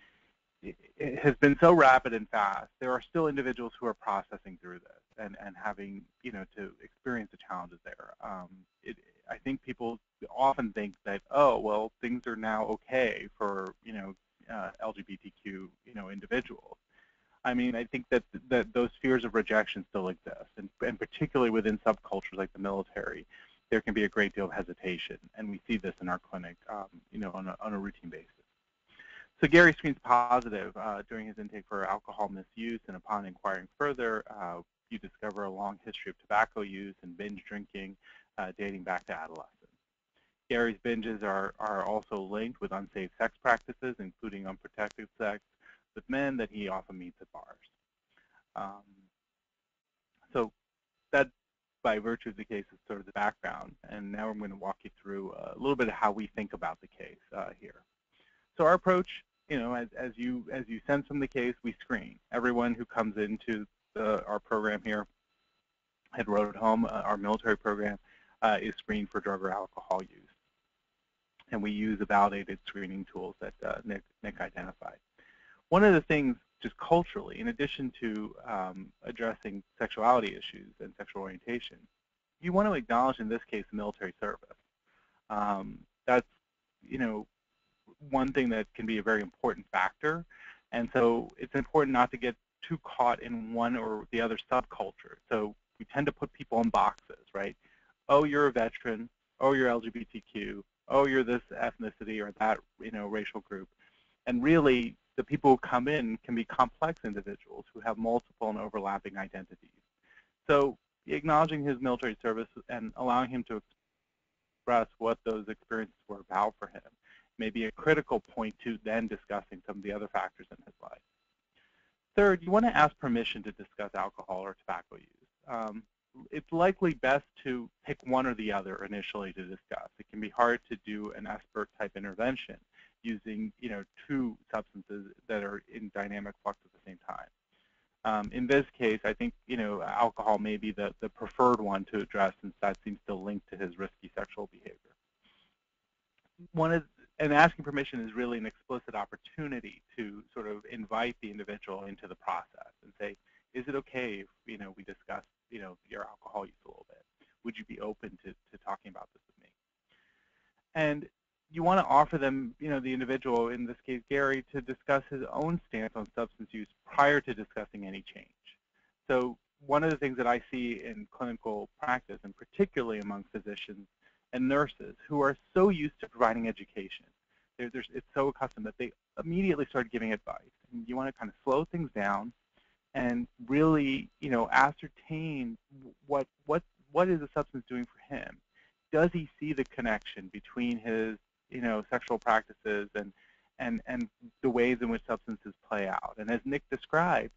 it has been so rapid and fast. There are still individuals who are processing through this and having, to experience the challenges there. I think people often think that, oh, well, things are now okay for, LGBTQ, individuals. I mean, I think that those fears of rejection still exist, and particularly within subcultures like the military, there can be a great deal of hesitation, and we see this in our clinic, on a routine basis. So Gary screens positive during his intake for alcohol misuse, and upon inquiring further, you discover a long history of tobacco use and binge drinking dating back to adolescence. Gary's binges are also linked with unsafe sex practices, including unprotected sex with men that he often meets at bars. So that, by virtue of the case, is sort of the background, and now I'm going to walk you through a little bit of how we think about the case here. So our approach, as you sense from the case, we screen everyone who comes into our program here at Road Home. Our military program is screened for drug or alcohol use, and we use the validated screening tools that Nick identified. One of the things, just culturally, in addition to addressing sexuality issues and sexual orientation, you want to acknowledge, in this case, military service. That's, one thing that can be a very important factor, and so it's important not to get too caught in one or the other subculture. So we tend to put people in boxes, right? Oh, you're a veteran. Oh, you're LGBTQ. Oh, you're this ethnicity or that, racial group. And really, the people who come in can be complex individuals who have multiple and overlapping identities. So acknowledging his military service and allowing him to express what those experiences were about for him may be a critical point to then discussing some of the other factors in his life. Third, you want to ask permission to discuss alcohol or tobacco use. It's likely best to pick one or the other initially to discuss. It can be hard to do an SBIRT type intervention using, two substances that are in dynamic flux at the same time. In this case, I think alcohol may be the preferred one to address, since that seems to link to his risky sexual behavior. And asking permission is really an explicit opportunity to sort of invite the individual into the process and say, is it okay if we discuss your alcohol use a little bit? Would you be open to talking about this with me? And you want to offer them, the individual, in this case Gary, to discuss his own stance on substance use prior to discussing any change. So one of the things that I see in clinical practice, and particularly among physicians and nurses, who are so used to providing education, it's so accustomed that they immediately start giving advice. And you want to kind of slow things down and really, ascertain what is the substance doing for him. Does he see the connection between his sexual practices and the ways in which substances play out? And as Nick described,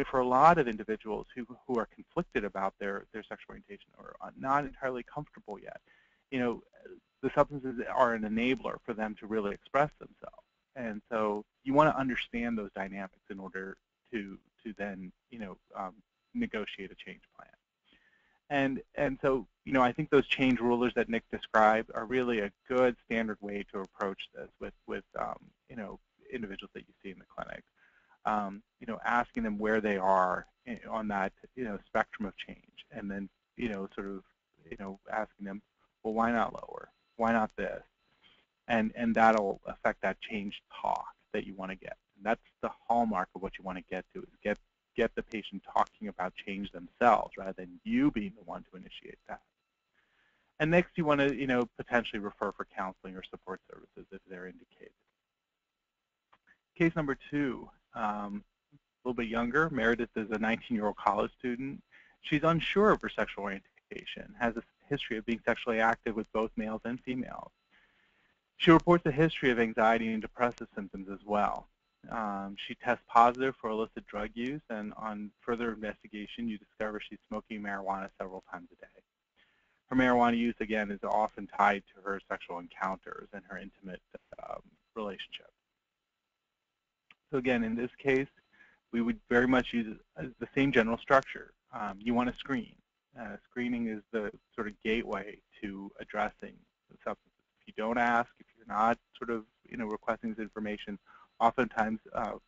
for a lot of individuals who are conflicted about their sexual orientation or are not entirely comfortable yet, the substances are an enabler for them to really express themselves. And so you want to understand those dynamics in order to then negotiate a change plan. And so I think those change rulers that Nick described are really a good standard way to approach this with individuals that you see in the clinic. Asking them where they are on that spectrum of change, and then sort of asking them, well, why not lower? Why not this? And that'll affect that change talk that you want to get. And that's the hallmark of what you want to get to, is get the patient talking about change themselves rather than you being the one to initiate that. And next, you want to potentially refer for counseling or support services if they're indicated. Case number 2, a little bit younger. Meredith is a 19-year-old college student. She's unsure of her sexual orientation, has a history of being sexually active with both males and females. She reports a history of anxiety and depressive symptoms as well. She tests positive for illicit drug use, and on further investigation, you discover she's smoking marijuana several times a day. Her marijuana use, again, is often tied to her sexual encounters and her intimate relationships. So again, in this case, we would very much use the same general structure. You want to screen. Screening is the sort of gateway to addressing the substances. If you don't ask, if you're not sort of requesting this information, oftentimes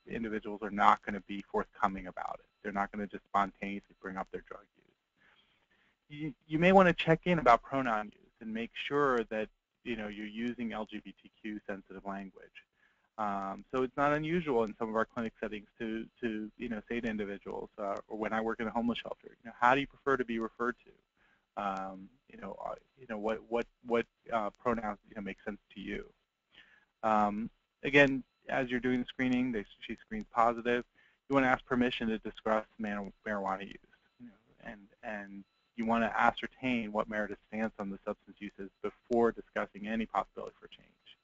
individuals are not going to be forthcoming about it. They're not going to just spontaneously bring up their drug use. You may want to check in about pronoun use and make sure that you're using LGBTQ sensitive language. So it's not unusual in some of our clinic settings to say to individuals, or when I work in a homeless shelter, how do you prefer to be referred to? What pronouns make sense to you? Again, as you're doing the screening, she screens positive. You want to ask permission to discuss marijuana use, and you want to ascertain what Meredith's stance on the substance use is before discussing any possibility for change.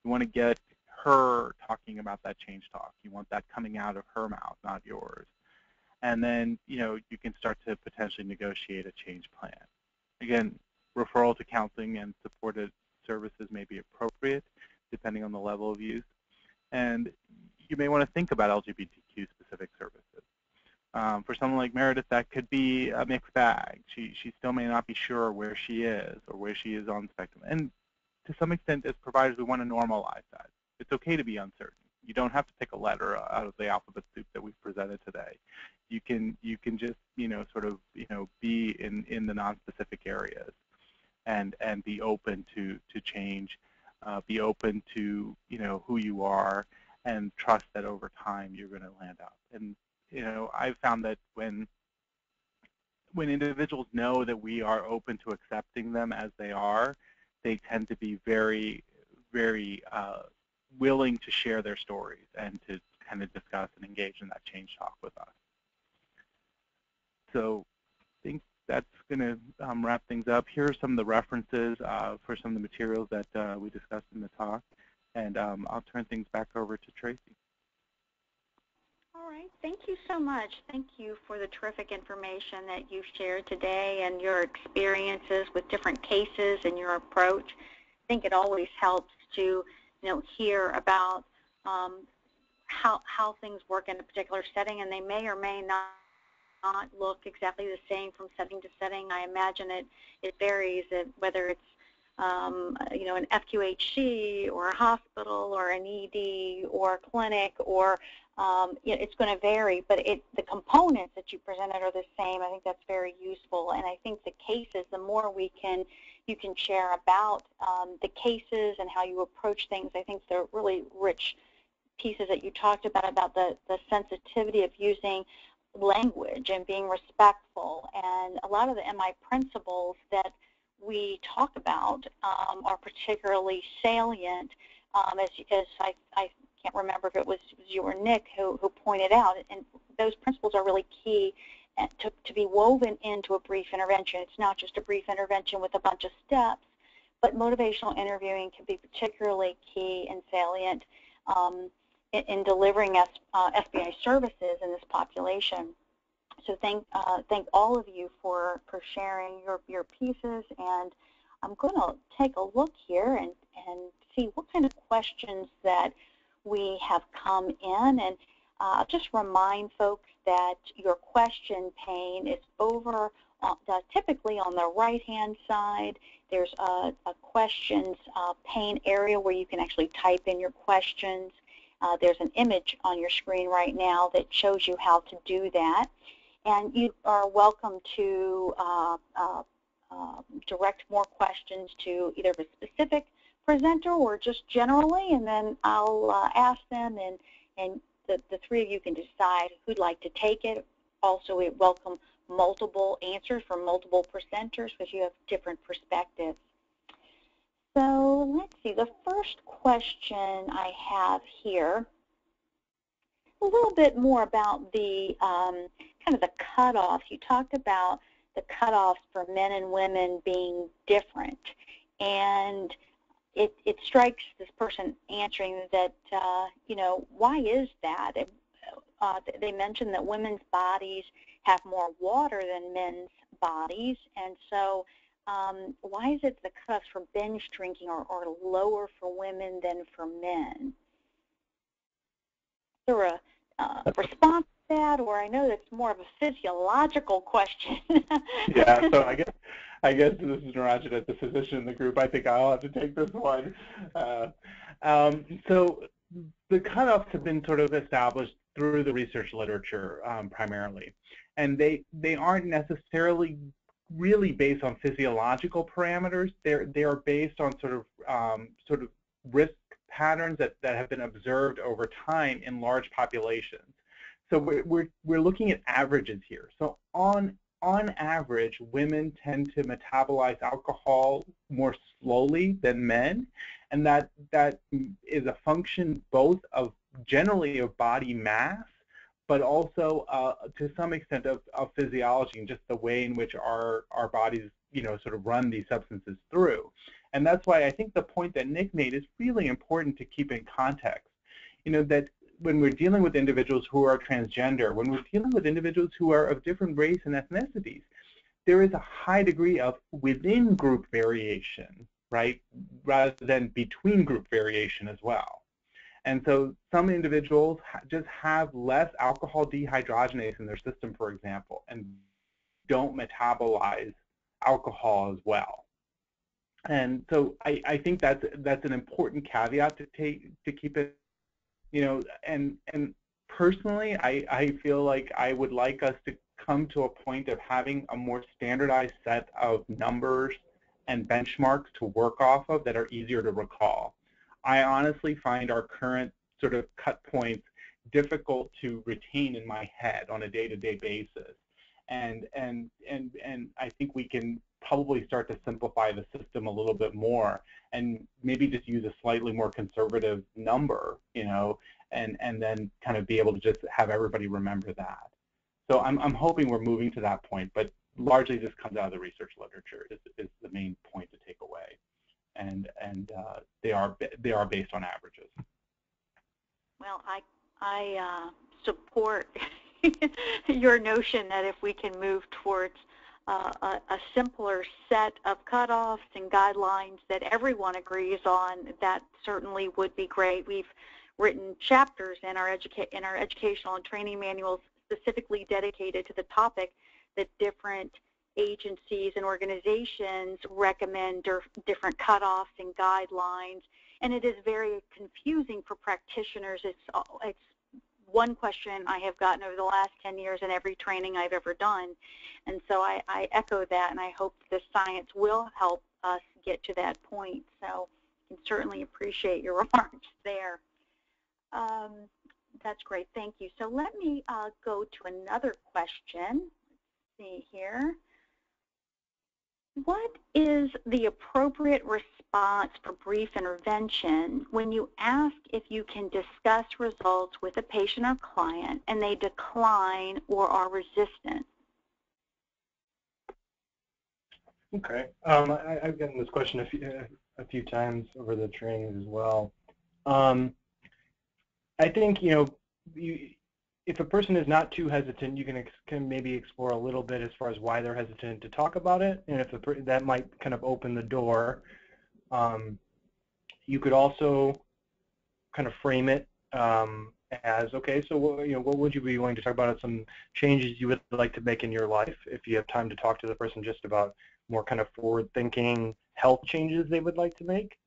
You want to get her talking about that change talk. You want that coming out of her mouth, not yours. And then, you can start to potentially negotiate a change plan. Again, referral to counseling and supported services may be appropriate depending on the level of use. And you may want to think about LGBTQ specific services. For someone like Meredith, that could be a mixed bag. She still may not be sure where she is or where she is on the spectrum. And to some extent, as providers, we want to normalize that. It's okay to be uncertain. You don't have to pick a letter out of the alphabet soup that we've presented today. You can just sort of be in the non-specific areas and be open to change, be open to who you are, and trust that over time you're going to land up. And I've found that when individuals know that we are open to accepting them as they are, they tend to be very, very willing to share their stories and to kind of discuss and engage in that change talk with us. So I think that's going to wrap things up. Here are some of the references for some of the materials that we discussed in the talk, and I'll turn things back over to Tracy. All right, thank you so much. Thank you for the terrific information that you've shared today and your experiences with different cases and your approach. I think it always helps to hear about how things work in a particular setting, and they may or may not look exactly the same from setting to setting. I imagine it varies, whether it's you know, an FQHC or a hospital or an ED or a clinic, or you know, it's going to vary, but the components that you presented are the same. I think that's very useful, and I think the cases, the more you can share about the cases and how you approach things, I think they're really rich pieces that you talked about the sensitivity of using language and being respectful, and a lot of the MI principles that we talk about are particularly salient, as I can't remember if it was you or Nick who pointed out, and those principles are really key to be woven into a brief intervention. It's not just a brief intervention with a bunch of steps, but motivational interviewing can be particularly key and salient in delivering SBI services in this population. So thank all of you for sharing your pieces, and I'm going to take a look here and see what kind of questions that we have come in, and just remind folks that your question pane is over typically on the right-hand side. There's a questions pane area where you can actually type in your questions. There's an image on your screen right now that shows you how to do that. And you are welcome to direct more questions to either a specific presenter or just generally, and then I'll ask them, and the three of you can decide who'd like to take it. Also, we welcome multiple answers from multiple presenters because you have different perspectives. So let's see, the first question I have here, a little bit more about the kind of the cutoffs. You talked about the cutoffs for men and women being different, and it strikes this person answering that, you know, why is that? They mentioned that women's bodies have more water than men's bodies, and so why is it the cutoffs for binge drinking are lower for women than for men? Is there a response to that, or I know that's more of a physiological question? Yeah, so I guess this is Narajan as the physician in the group. I think I'll have to take this one. So the cutoffs have been sort of established through the research literature primarily, and they aren't necessarily really based on physiological parameters. They are based on sort of risk patterns that have been observed over time in large populations. So we're looking at averages here. So on average, women tend to metabolize alcohol more slowly than men, and that is a function both of generally of body mass, but also to some extent of physiology and just the way in which our bodies, you know, sort of run these substances through. And that's why I think the point that Nick made is really important to keep in context. You know, that when we're dealing with individuals who are transgender, when we're dealing with individuals who are of different race and ethnicities, there is a high degree of within group variation, right, rather than between group variation as well. And so some individuals just have less alcohol dehydrogenase in their system, for example, and don't metabolize alcohol as well. And so I think that's an important caveat to keep it, you know, and personally, I feel like I would like us to come to a point of having a more standardized set of numbers and benchmarks to work off of that are easier to recall. I honestly find our current sort of cut points difficult to retain in my head on a day-to-day basis. And I think we can probably start to simplify the system a little bit more and maybe just use a slightly more conservative number, you know, and then kind of be able to just have everybody remember that. So I'm hoping we're moving to that point, but largely this comes out of the research literature is the main point to take away. And they are based on averages. Well, I support your notion that if we can move towards a simpler set of cutoffs and guidelines that everyone agrees on, that certainly would be great. We've written chapters in our educational and training manuals specifically dedicated to the topic that different agencies and organizations recommend different cutoffs and guidelines, and it is very confusing for practitioners. It's one question I have gotten over the last 10 years in every training I've ever done, and so I echo that, and I hope the science will help us get to that point. So I can certainly appreciate your remarks there. That's great, thank you. So let me go to another question. Let's see here. What is the appropriate response for brief intervention when you ask if you can discuss results with a patient or client and they decline or are resistant? Okay, I've gotten this question a few times over the trainings as well. I think, you know, if a person is not too hesitant, you can maybe explore a little bit as far as why they're hesitant to talk about it, and if that might kind of open the door. You could also kind of frame it as, okay, so you know, what would you be willing to talk about? Some changes you would like to make in your life, if you have time to talk to the person just about more kind of forward-thinking health changes they would like to make.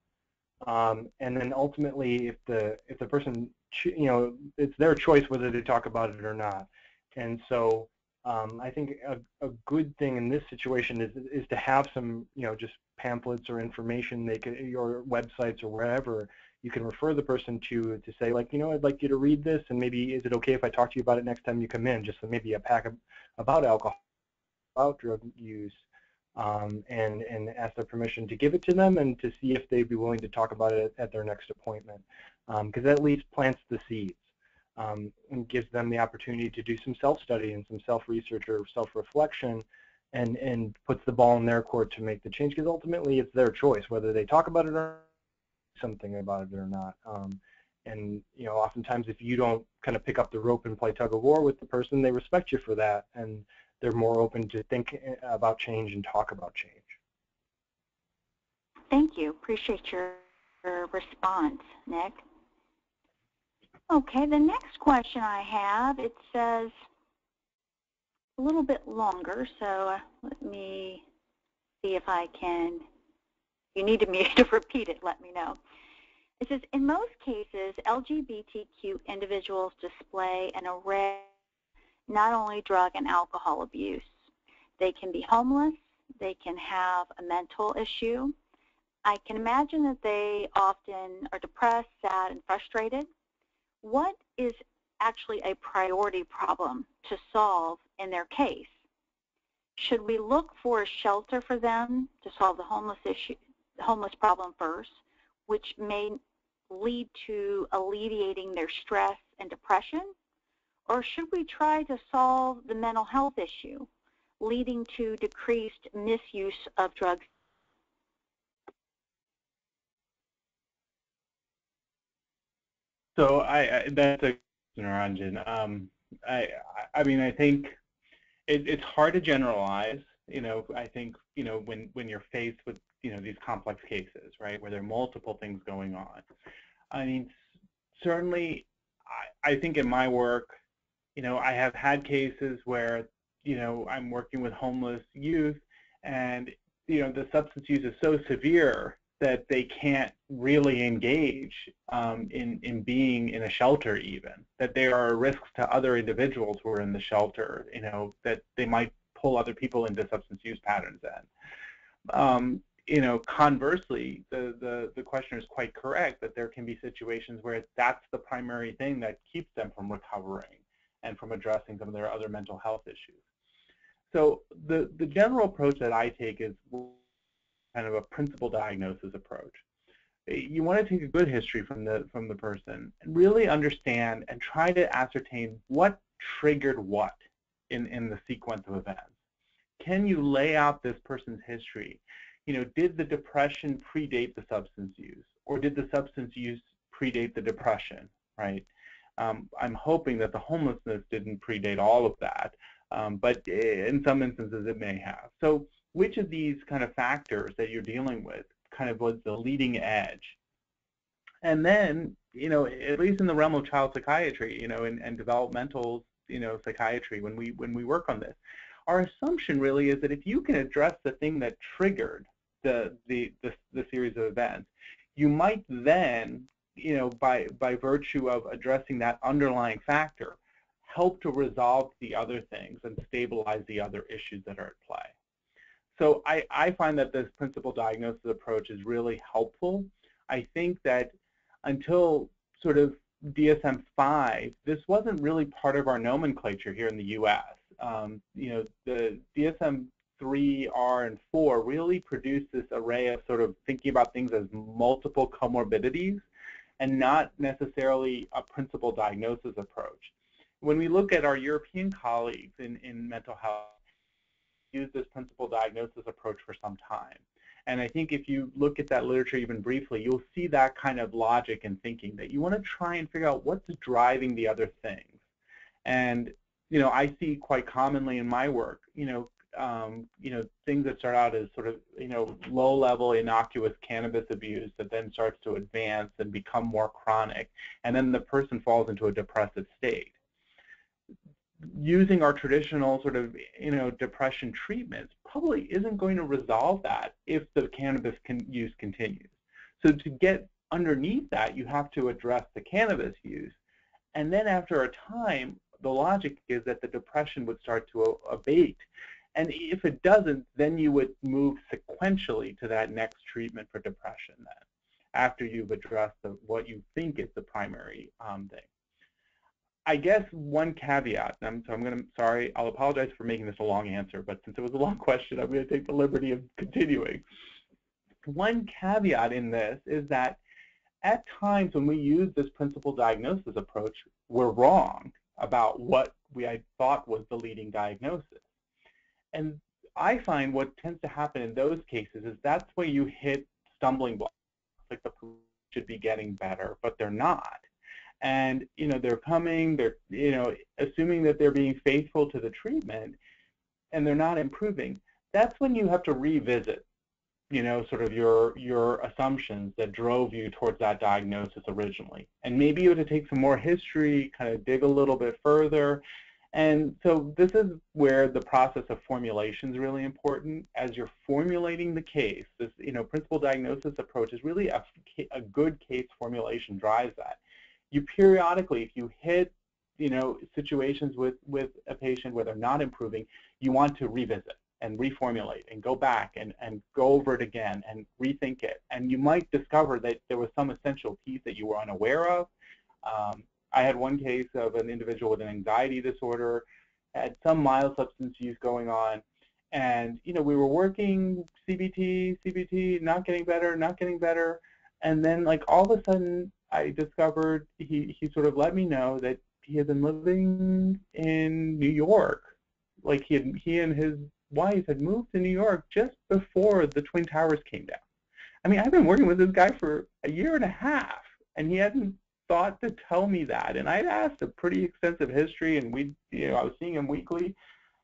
And then ultimately, if the person, you know, it's their choice whether they talk about it or not. And so I think a good thing in this situation is to have some, you know, just pamphlets or information they could, your websites or wherever you can refer the person to say, like, you know, I'd like you to read this, and maybe is it okay if I talk to you about it next time you come in? Just maybe a pack about alcohol, about drug use. And ask their permission to give it to them and to see if they'd be willing to talk about it at their next appointment, because that at least plants the seeds and gives them the opportunity to do some self-study and some self-research or self-reflection, and puts the ball in their court to make the change, because ultimately it's their choice whether they talk about it or something about it or not. And you know, oftentimes if you don't kind of pick up the rope and play tug of war with the person, they respect you for that, and they're more open to think about change and talk about change. Thank you. Appreciate your response, Nick. Okay, the next question I have, it says a little bit longer, so let me see if I can, if you need me to repeat it, let me know. It says, in most cases, LGBTQ individuals display an array not only drug and alcohol abuse. They can be homeless, they can have a mental issue. I can imagine that they often are depressed, sad, and frustrated. What is actually a priority problem to solve in their case? Should we look for a shelter for them to solve the homeless problem first, which may lead to alleviating their stress and depression? Or should we try to solve the mental health issue, leading to decreased misuse of drugs? So that's a question, Ranjan. I mean, I think it's hard to generalize. You know, I think, you know, when you're faced with, you know, these complex cases, right, where there are multiple things going on. I mean, certainly, I think in my work, you know, I have had cases where, you know, I'm working with homeless youth, and, you know, the substance use is so severe that they can't really engage in being in a shelter even, that there are risks to other individuals who are in the shelter, you know, that they might pull other people into substance use patterns then. You know, conversely, the questioner is quite correct that there can be situations where that's the primary thing that keeps them from recovering and from addressing some of their other mental health issues. So the general approach that I take is kind of a principal diagnosis approach. You want to take a good history from the person and really understand and try to ascertain what triggered what in the sequence of events. Can you lay out this person's history? You know, did the depression predate the substance use, or did the substance use predate the depression, right? I'm hoping that the homelessness didn't predate all of that, but in some instances it may have. So which of these kind of factors that you're dealing with kind of was the leading edge? And then at least in the realm of child psychiatry, and developmental, psychiatry, when we work on this, our assumption really is that if you can address the thing that triggered the series of events, you might then, by virtue of addressing that underlying factor, help to resolve the other things and stabilize the other issues that are at play. So I find that this principal diagnosis approach is really helpful. I think that until sort of DSM-5, this wasn't really part of our nomenclature here in the U.S. The DSM-3, R, and 4 really produced this array of sort of thinking about things as multiple comorbidities and not necessarily a principal diagnosis approach. When we look at our European colleagues in mental health, use this principal diagnosis approach for some time. And I think if you look at that literature even briefly, you'll see that kind of logic and thinking, that you want to try and figure out what's driving the other things. And I see quite commonly in my work, things that start out as sort of, low-level innocuous cannabis abuse that then starts to advance and become more chronic, and then the person falls into a depressive state. Using our traditional sort of, depression treatments probably isn't going to resolve that if the cannabis use continues. So to get underneath that, you have to address the cannabis use. And then after a time, the logic is that the depression would start to abate. And if it doesn't, then you would move sequentially to that next treatment for depression then, after you've addressed what you think is the primary thing. I guess one caveat, I'll apologize for making this a long answer, but since it was a long question, I'm going to take the liberty of continuing. One caveat in this is that at times when we use this principal diagnosis approach, we're wrong about what I thought was the leading diagnosis. And I find what tends to happen in those cases is that's where you hit stumbling blocks, like the person should be getting better, but they're not. And they're coming, they're assuming that they're being faithful to the treatment, and they're not improving. That's when you have to revisit, sort of your assumptions that drove you towards that diagnosis originally. And maybe you have to take some more history, kind of dig a little bit further. And so this is where the process of formulation is really important. As you're formulating the case, this principal diagnosis approach is really a good case formulation drives that. You periodically, if you hit, situations with a patient where they're not improving, you want to revisit and reformulate and go back and go over it again and rethink it. And you might discover that there was some essential piece that you were unaware of. I had one case of an individual with an anxiety disorder, had some mild substance use going on, and we were working CBT, not getting better, and then like all of a sudden, I discovered he sort of let me know that he had been living in New York. Like he and his wife had moved to New York just before the Twin Towers came down. I mean, I've been working with this guy for a year and a half, and he hadn't thought to tell me that. And I'd asked a pretty extensive history, and I was seeing him weekly,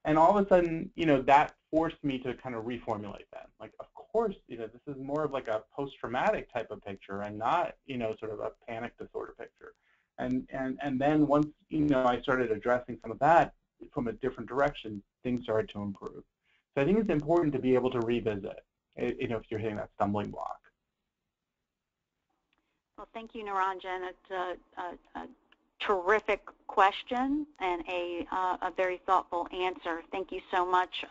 and all of a sudden, that forced me to kind of reformulate that. Like, of course, this is more of like a post-traumatic type of picture and not, sort of a panic disorder picture. And then once, I started addressing some of that from a different direction, things started to improve. So I think it's important to be able to revisit, if you're hitting that stumbling block. Well, thank you, Niranjan. It's a terrific question and a very thoughtful answer. Thank you so much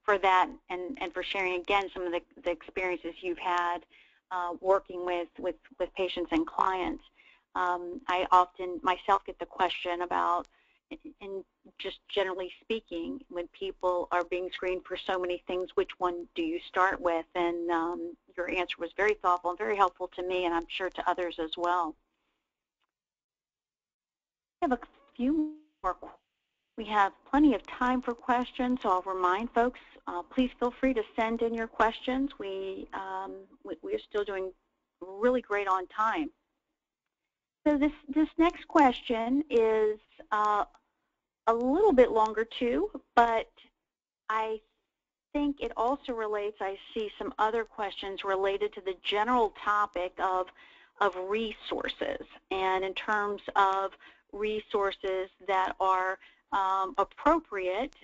for that and for sharing again some of the experiences you've had working with patients and clients. I often myself get the question about, and just generally speaking, when people are being screened for so many things, which one do you start with? And your answer was very thoughtful and very helpful to me, and I'm sure to others as well. We have a few more. We have plenty of time for questions, so I'll remind folks, please feel free to send in your questions. We're still doing really great on time. So this next question is a little bit longer too, but I think it also relates. I see some other questions related to the general topic of resources, and in terms of resources that are appropriate,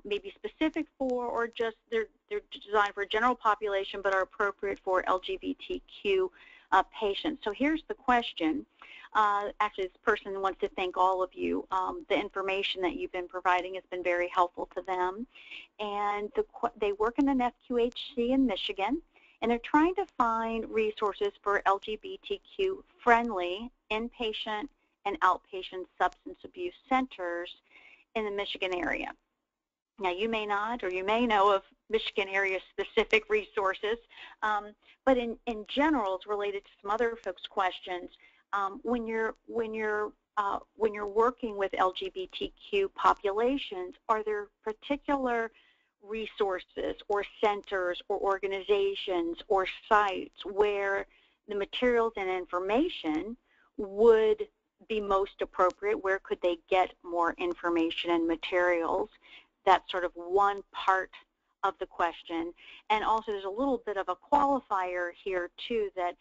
maybe specific for, or just they're designed for a general population but are appropriate for LGBTQ patients. So here's the question. Actually, this person wants to thank all of you. The information that you've been providing has been very helpful to them. And they work in an FQHC in Michigan, and they're trying to find resources for LGBTQ-friendly inpatient and outpatient substance abuse centers in the Michigan area. Now, you may not, or you may know of Michigan area-specific resources, but in general, it's related to some other folks' questions. When you're working with LGBTQ populations, are there particular resources or centers or organizations or sites where the materials and information would be most appropriate? Where could they get more information and materials? That's sort of one part of the question. And also there's a little bit of a qualifier here too, that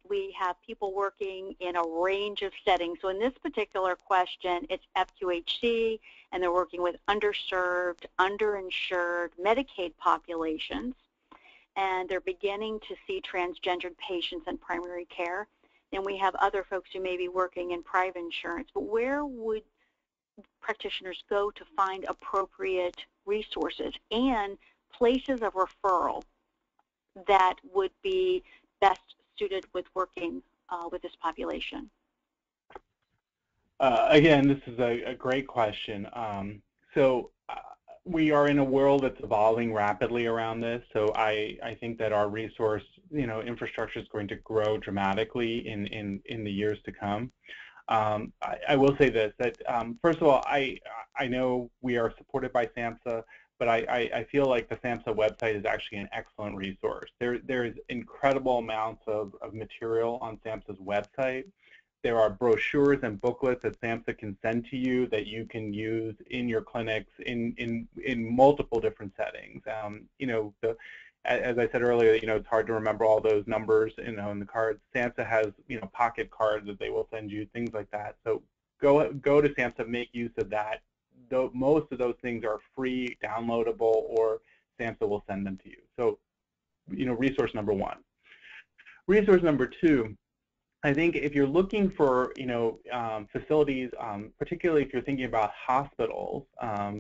we have people working in a range of settings. So in this particular question, it's FQHC, and they're working with underserved, underinsured Medicaid populations, and they're beginning to see transgendered patients in primary care. Then we have other folks who may be working in private insurance. But where would practitioners go to find appropriate resources and places of referral that would be best suited with working with this population? Again, this is a great question. We are in a world that's evolving rapidly around this, so I think that our resource infrastructure is going to grow dramatically in the years to come. I will say this, that first of all, I know we are supported by SAMHSA, but I feel like the SAMHSA website is actually an excellent resource. There is incredible amounts of material on SAMHSA's website. There are brochures and booklets that SAMHSA can send to you that you can use in your clinics in multiple different settings. As I said earlier, it's hard to remember all those numbers in the cards. SAMHSA has pocket cards that they will send you, things like that. So go to SAMHSA, make use of that. Most of those things are free, downloadable, or SAMHSA will send them to you. So, resource number one. Resource number two, I think if you're looking for, facilities, particularly if you're thinking about hospitals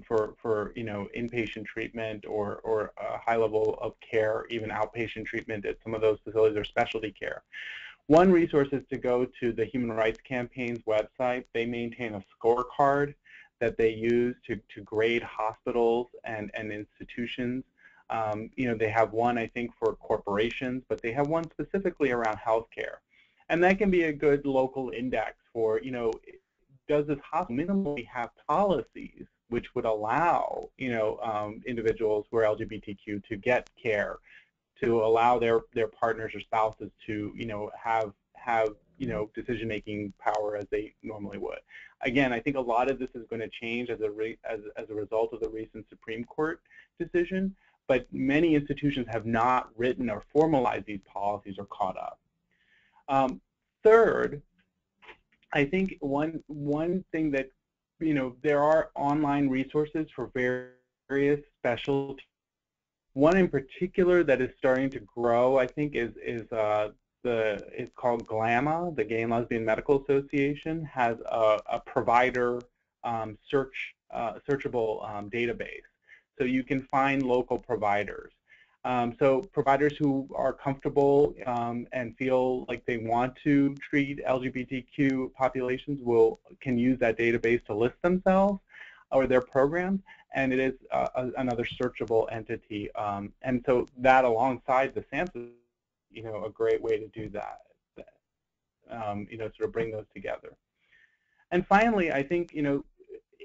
for inpatient treatment or a high level of care, even outpatient treatment at some of those facilities or specialty care. One resource is to go to the Human Rights Campaign's website. They maintain a scorecard that they use to grade hospitals and institutions. They have one, I think, for corporations, but they have one specifically around healthcare. And that can be a good local index for, does this hospital minimally have policies which would allow, individuals who are LGBTQ to get care, to allow their partners or spouses to, have decision-making power as they normally would. Again, I think a lot of this is going to change as a result of the recent Supreme Court decision, but many institutions have not written or formalized these policies or caught up. Third, I think one thing that, there are online resources for various specialties. One in particular that is starting to grow, I think, it's called GLAMA, the Gay and Lesbian Medical Association, has a provider searchable database. So you can find local providers. So providers who are comfortable and feel like they want to treat LGBTQ populations can use that database to list themselves or their programs, and it is another searchable entity. And so that alongside the SAMHSA, a great way to do that, sort of bring those together. And finally, I think,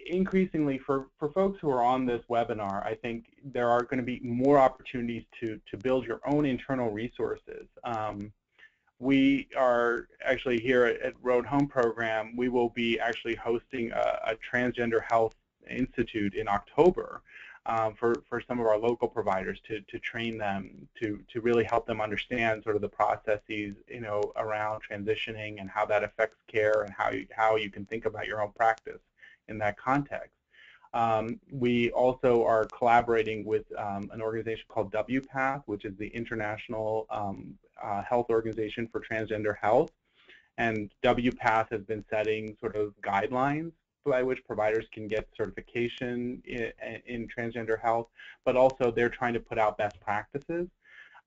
increasingly for folks who are on this webinar, I think there are going to be more opportunities to build your own internal resources. We are actually here at Road Home Program, we will be actually hosting a Transgender Health Institute in October. for some of our local providers to train them, to really help them understand sort of the processes, around transitioning and how that affects care and how you can think about your own practice in that context. We also are collaborating with an organization called WPATH, which is the International Health Organization for Transgender Health. And WPATH has been setting sort of guidelines by which providers can get certification in transgender health, but also they're trying to put out best practices.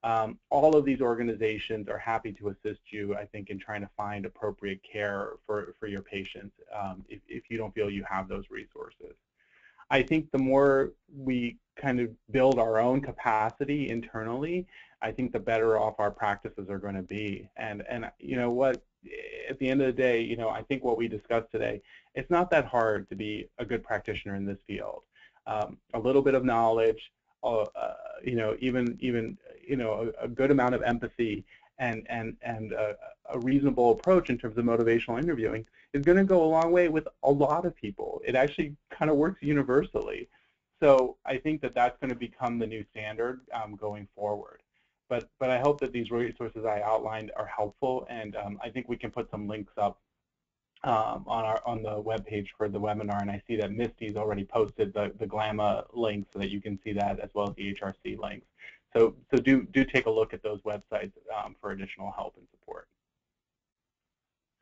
All of these organizations are happy to assist you, I think, in trying to find appropriate care for your patients if you don't feel you have those resources. I think the more we kind of build our own capacity internally, I think the better off our practices are going to be. And you know what, at the end of the day, I think what we discussed today, it's not that hard to be a good practitioner in this field. A little bit of knowledge, even a good amount of empathy and a reasonable approach in terms of motivational interviewing is going to go a long way with a lot of people. It actually kind of works universally. So I think that that's going to become the new standard going forward. But I hope that these resources I outlined are helpful, and I think we can put some links up on the webpage for the webinar, and I see that Misty's already posted the GLAMA link so that you can see that, as well as the HRC links. So do take a look at those websites for additional help and support.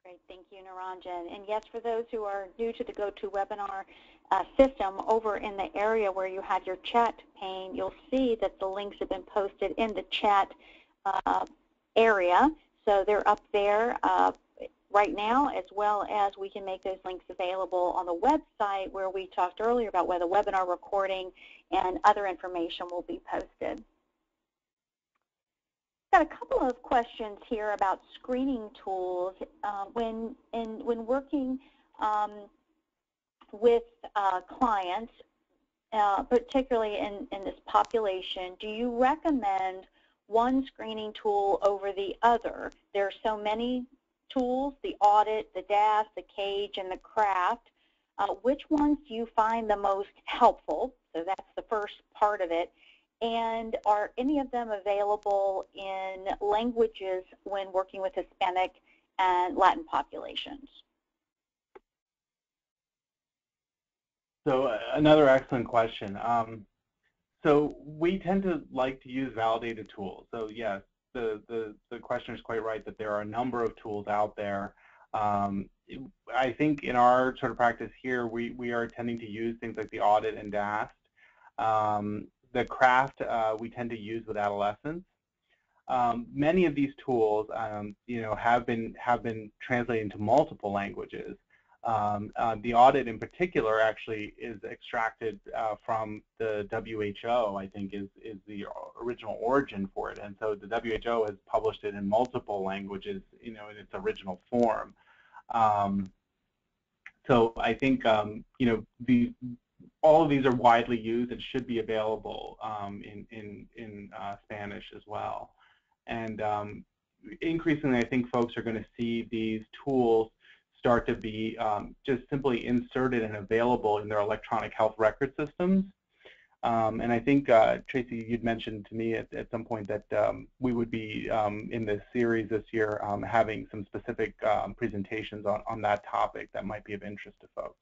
Great, thank you, Niranjan. And yes, for those who are new to the GoToWebinar system, over in the area where you had your chat pane, you'll see that the links have been posted in the chat area. So they're up there right now, as well as we can make those links available on the website where we talked earlier about where the webinar recording and other information will be posted. Got a couple of questions here about screening tools. When working with clients, particularly in this population, do you recommend one screening tool over the other? There are so many tools, the audit, the DAS, the CAGE, and the CRAFT. Which ones do you find the most helpful? So that's the first part of it. And are any of them available in languages when working with Hispanic and Latin populations? So another excellent question. So we tend to like to use validated tools. So yes, the questioner is quite right that there are a number of tools out there. I think in our sort of practice here, we are tending to use things like the audit and DAS. The CRAFT we tend to use with adolescents. Many of these tools, have been translated into multiple languages. The audit in particular actually is extracted from the WHO, I think is the original origin for it. And so the WHO has published it in multiple languages, in its original form. So I think, all of these are widely used and should be available in Spanish as well. And increasingly, I think folks are going to see these tools start to be just simply inserted and available in their electronic health record systems. And I think, Tracy, you'd mentioned to me at some point that we would be in this series this year having some specific presentations on that topic that might be of interest to folks.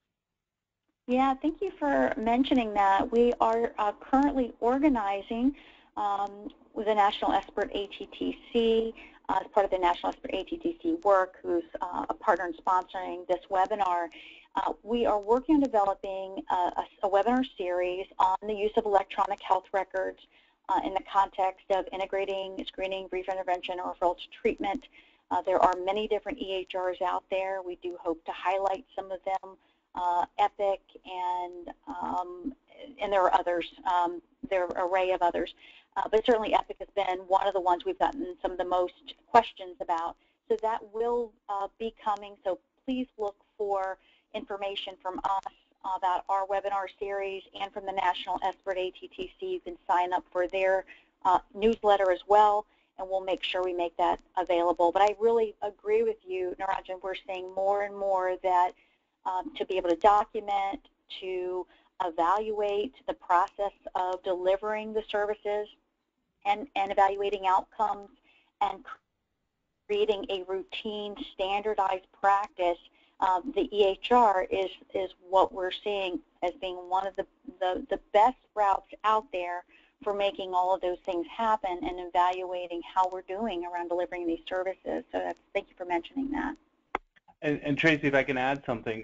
Yeah, thank you for mentioning that. We are currently organizing with the National SBIRT ATTC as part of the National SBIRT ATTC work, who's a partner in sponsoring this webinar. We are working on developing a webinar series on the use of electronic health records in the context of integrating screening, brief intervention, or referral to treatment. There are many different EHRs out there. We do hope to highlight some of them. Epic, and there are others. There are an array of others, but certainly Epic has been one of the ones we've gotten some of the most questions about. So that will be coming. So please look for information from us about our webinar series and from the National SBIRT ATTC. You can sign up for their newsletter as well, and we'll make sure we make that available. But I really agree with you, Niranjan. We're seeing more and more that to be able to document, to evaluate the process of delivering the services and evaluating outcomes, and creating a routine, standardized practice. The EHR is what we're seeing as being one of the best routes out there for making all of those things happen and evaluating how we're doing around delivering these services. So thank you for mentioning that. And Tracy, if I can add something.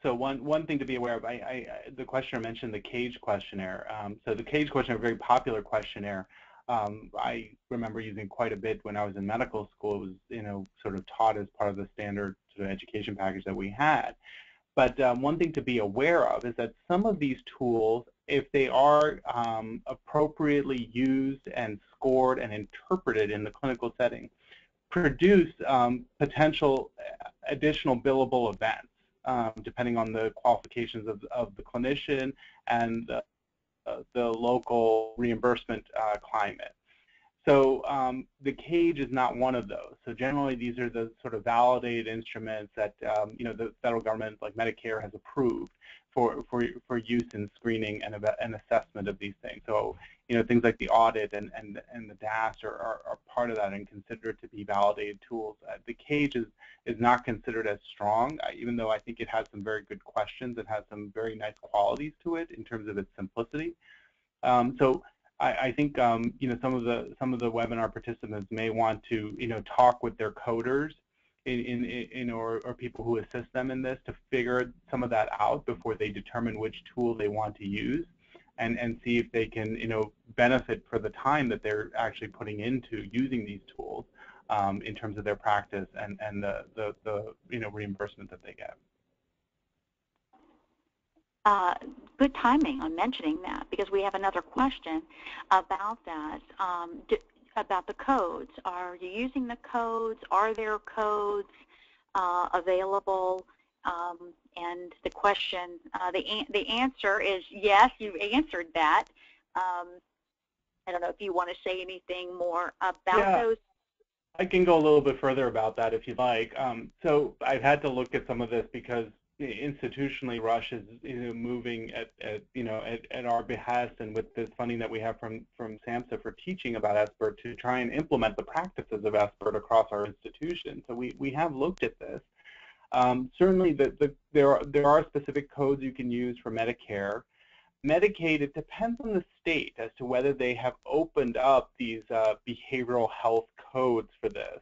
So one thing to be aware of, the questioner mentioned the CAGE questionnaire. So the CAGE questionnaire, a very popular questionnaire. I remember using quite a bit when I was in medical school. It was, sort of taught as part of the standard sort of education package that we had. But one thing to be aware of is that some of these tools, if they are appropriately used and scored and interpreted in the clinical setting, produce potential additional billable events, depending on the qualifications of the clinician and the local reimbursement climate. So the CAGE is not one of those. So generally, these are the sort of validated instruments that the federal government, like Medicare, has approved for use in screening and assessment of these things. So things like the audit and the DAS are part of that and considered to be validated tools. The CAGE is not considered as strong, even though I think it has some very good questions. It has some very nice qualities to it in terms of its simplicity. So I think some of the webinar participants may want to talk with their coders or people who assist them in this to figure some of that out before they determine which tool they want to use, and see if they can benefit for the time that they're actually putting into using these tools in terms of their practice and the reimbursement that they get. Good timing on mentioning that, because we have another question about that, about the codes. Are you using the codes? Are there codes available? And the question, the answer is yes, you've answered that. I don't know if you want to say anything more about those. I can go a little bit further about that if you'd like. So I've had to look at some of this because institutionally, Rush is moving at our behest, and with this funding that we have from SAMHSA for teaching about SBIRT, to try and implement the practices of SBIRT across our institution. So we have looked at this. Certainly, there are specific codes you can use for Medicare. Medicaid, it depends on the state as to whether they have opened up these behavioral health codes for this.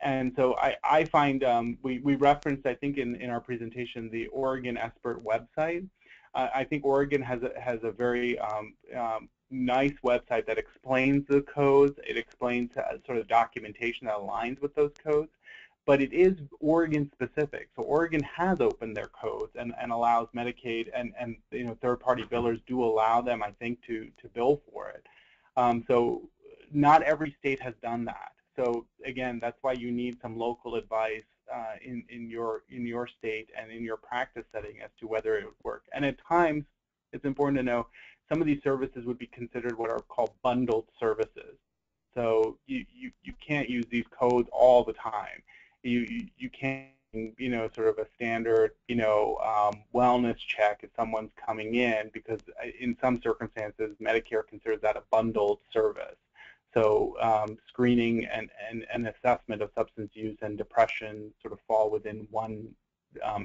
And so I find we referenced, I think, in our presentation, the Oregon SBIRT website. I think Oregon has a very nice website that explains the codes. It explains sort of documentation that aligns with those codes. But it is Oregon specific. So Oregon has opened their codes and allows Medicaid and third-party billers do allow them, I think, to bill for it. So not every state has done that. So again, that's why you need some local advice in your state and in your practice setting as to whether it would work. And at times, it's important to know some of these services would be considered what are called bundled services. So you can't use these codes all the time. You can't sort of a standard wellness check if someone's coming in, because in some circumstances Medicare considers that a bundled service. So screening and assessment of substance use and depression sort of fall within one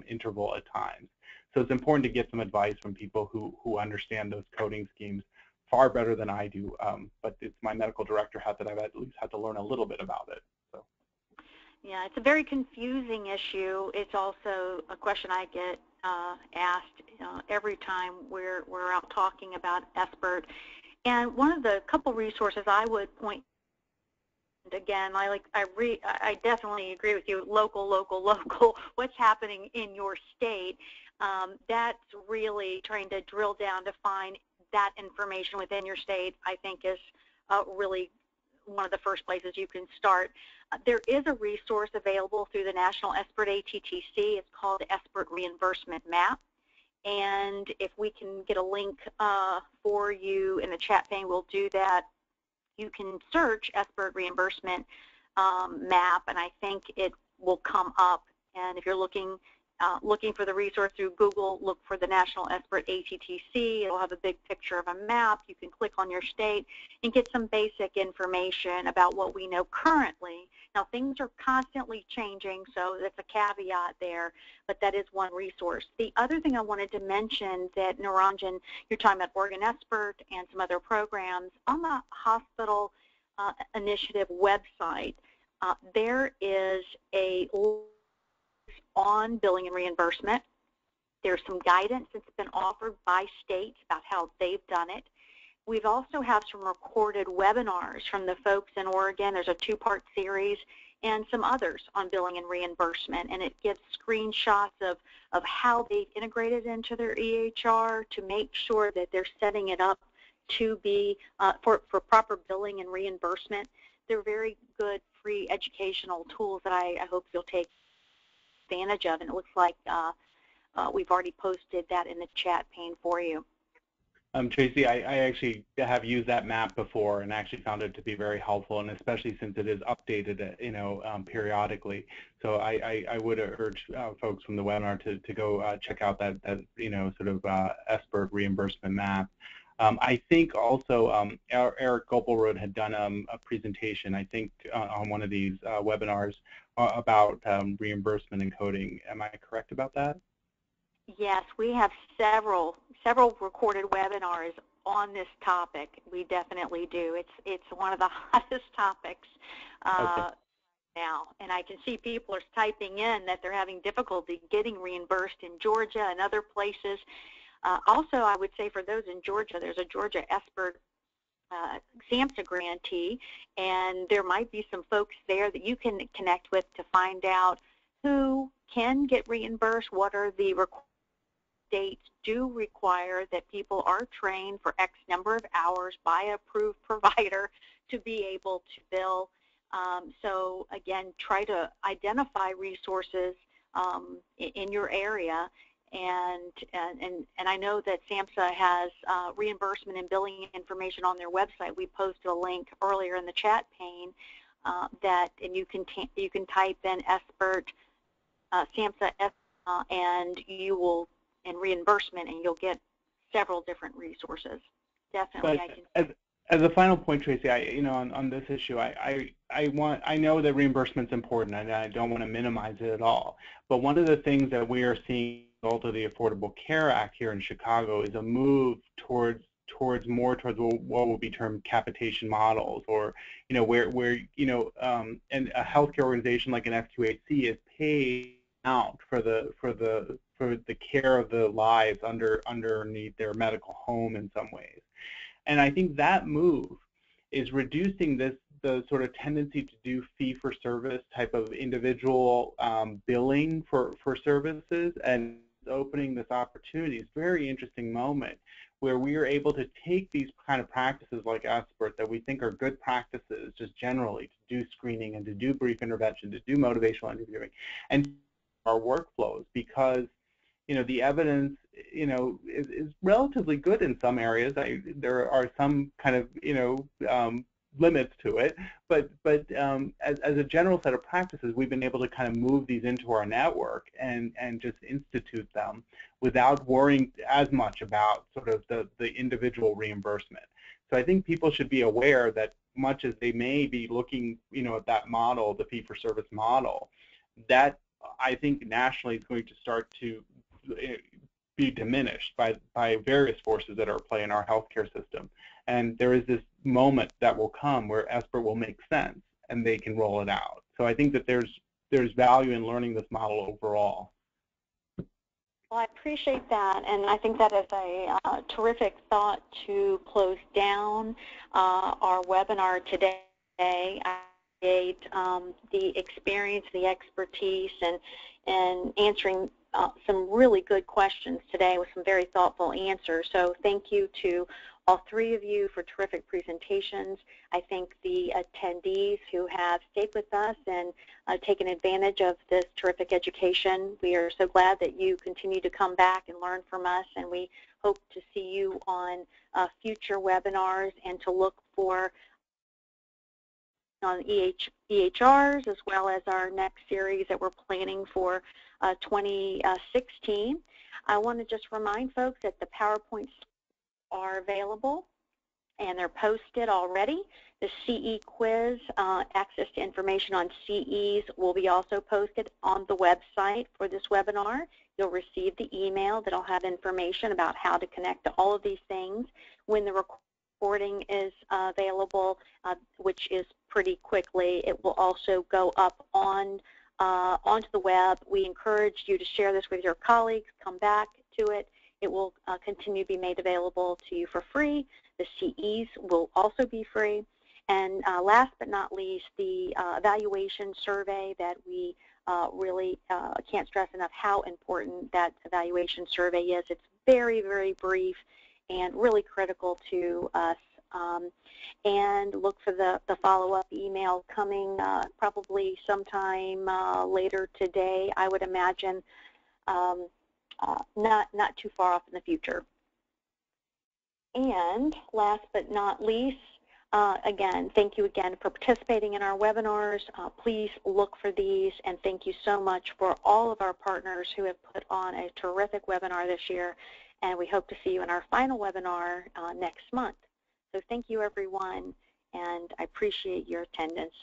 interval at times. So it's important to get some advice from people who understand those coding schemes far better than I do. But it's my medical director hat that I've at least had to learn a little bit about it. So. Yeah, it's a very confusing issue. It's also a question I get asked every time we're out talking about SBIRT. And one of the couple resources I would point, again, I definitely agree with you, local, what's happening in your state. That's really trying to drill down to find that information within your state, I think, is really one of the first places you can start. There is a resource available through the National SBIRT ATTC. It's called the SBIRT Reimbursement Map. And if we can get a link for you in the chat pane, we'll do that. You can search SBIRT Reimbursement Map, and I think it will come up. And if you're looking looking for the resource through Google, look for the National SBIRT ATTC. It'll have a big picture of a map. You can click on your state and get some basic information about what we know currently. Now, things are constantly changing, so that's a caveat there, but that is one resource. The other thing I wanted to mention that, Niranjan, you're talking about Oregon SBIRT and some other programs. On the hospital initiative website, there is a on billing and reimbursement. There's some guidance that's been offered by states about how they've done it. We've also have some recorded webinars from the folks in Oregon. There's a two-part series and some others on billing and reimbursement, and it gives screenshots of how they've integrated into their EHR to make sure that they're setting it up to be for proper billing and reimbursement. They're very good free educational tools that I hope you'll take advantage of, and it looks like we've already posted that in the chat pane for you. Tracy, I actually have used that map before and actually found it to be very helpful, and especially since it is updated, periodically. So I would urge folks from the webinar to go check out that sort of SBIRT reimbursement map. I think also Eric Gopelrud had done a presentation, I think, on one of these webinars about reimbursement and coding. Am I correct about that? Yes, we have several recorded webinars on this topic. We definitely do. It's one of the hottest topics now, and I can see people are typing in that they're having difficulty getting reimbursed in Georgia and other places. Also, I would say for those in Georgia, there's a Georgia SBIRT SAMHSA grantee, and there might be some folks there that you can connect with to find out who can get reimbursed, what are the requirements. States do require that people are trained for X number of hours by an approved provider to be able to bill. So again, try to identify resources in your area, and I know that SAMHSA has reimbursement and billing information on their website. We posted a link earlier in the chat pane and you can type in SBIRT SAMHSA and you will and reimbursement, and you'll get several different resources. Definitely, as a final point, Tracy, on this issue, I know that reimbursement's important, and I don't want to minimize it at all. But one of the things that we are seeing as a result of the Affordable Care Act here in Chicago is a move towards more towards what will be termed capitation models, or where and a healthcare organization like an FQHC is paid out for the care of the lives underneath their medical home in some ways. And I think that move is reducing the sort of tendency to do fee-for-service type of individual billing for services, and opening this opportunity. It's a very interesting moment where we are able to take these kind of practices like SBIRT that we think are good practices just generally to do screening and to do brief intervention, to do motivational interviewing, and our workflows, because the evidence is relatively good in some areas. There are some kind of limits to it, but as a general set of practices, we've been able to kind of move these into our network and just institute them without worrying as much about sort of the individual reimbursement. So I think people should be aware that much as they may be looking at that model, the fee-for-service model, that I think nationally is going to start to be diminished by various forces that are at play in our healthcare system. And there is this moment that will come where SBIRT will make sense and they can roll it out. So I think that there's value in learning this model overall. Well, I appreciate that, and I think that is a terrific thought to close down our webinar today. I appreciate the experience, the expertise, and answering some really good questions today with some very thoughtful answers. So thank you to all three of you for terrific presentations. I thank the attendees who have stayed with us and taken advantage of this terrific education. We are so glad that you continue to come back and learn from us, and we hope to see you on future webinars and to look for on EHRs, as well as our next series that we're planning for 2016. I want to just remind folks that the PowerPoints are available and they're posted already. The CE quiz, access to information on CEs, will be also posted on the website for this webinar. You'll receive the email that'll have information about how to connect to all of these things. When the recording is available, which is pretty quickly, it will also go up on onto the web. We encourage you to share this with your colleagues, come back to it. It will continue to be made available to you for free. The CEs will also be free. And last but not least, the evaluation survey that we really can't stress enough how important that evaluation survey is. It's very, very brief and really critical to us. And look for the follow-up email coming probably sometime later today, I would imagine, not too far off in the future. And last but not least, again, thank you again for participating in our webinars. Please look for these, and thank you so much for all of our partners who have put on a terrific webinar this year, and we hope to see you in our final webinar next month. So thank you, everyone, and I appreciate your attendance.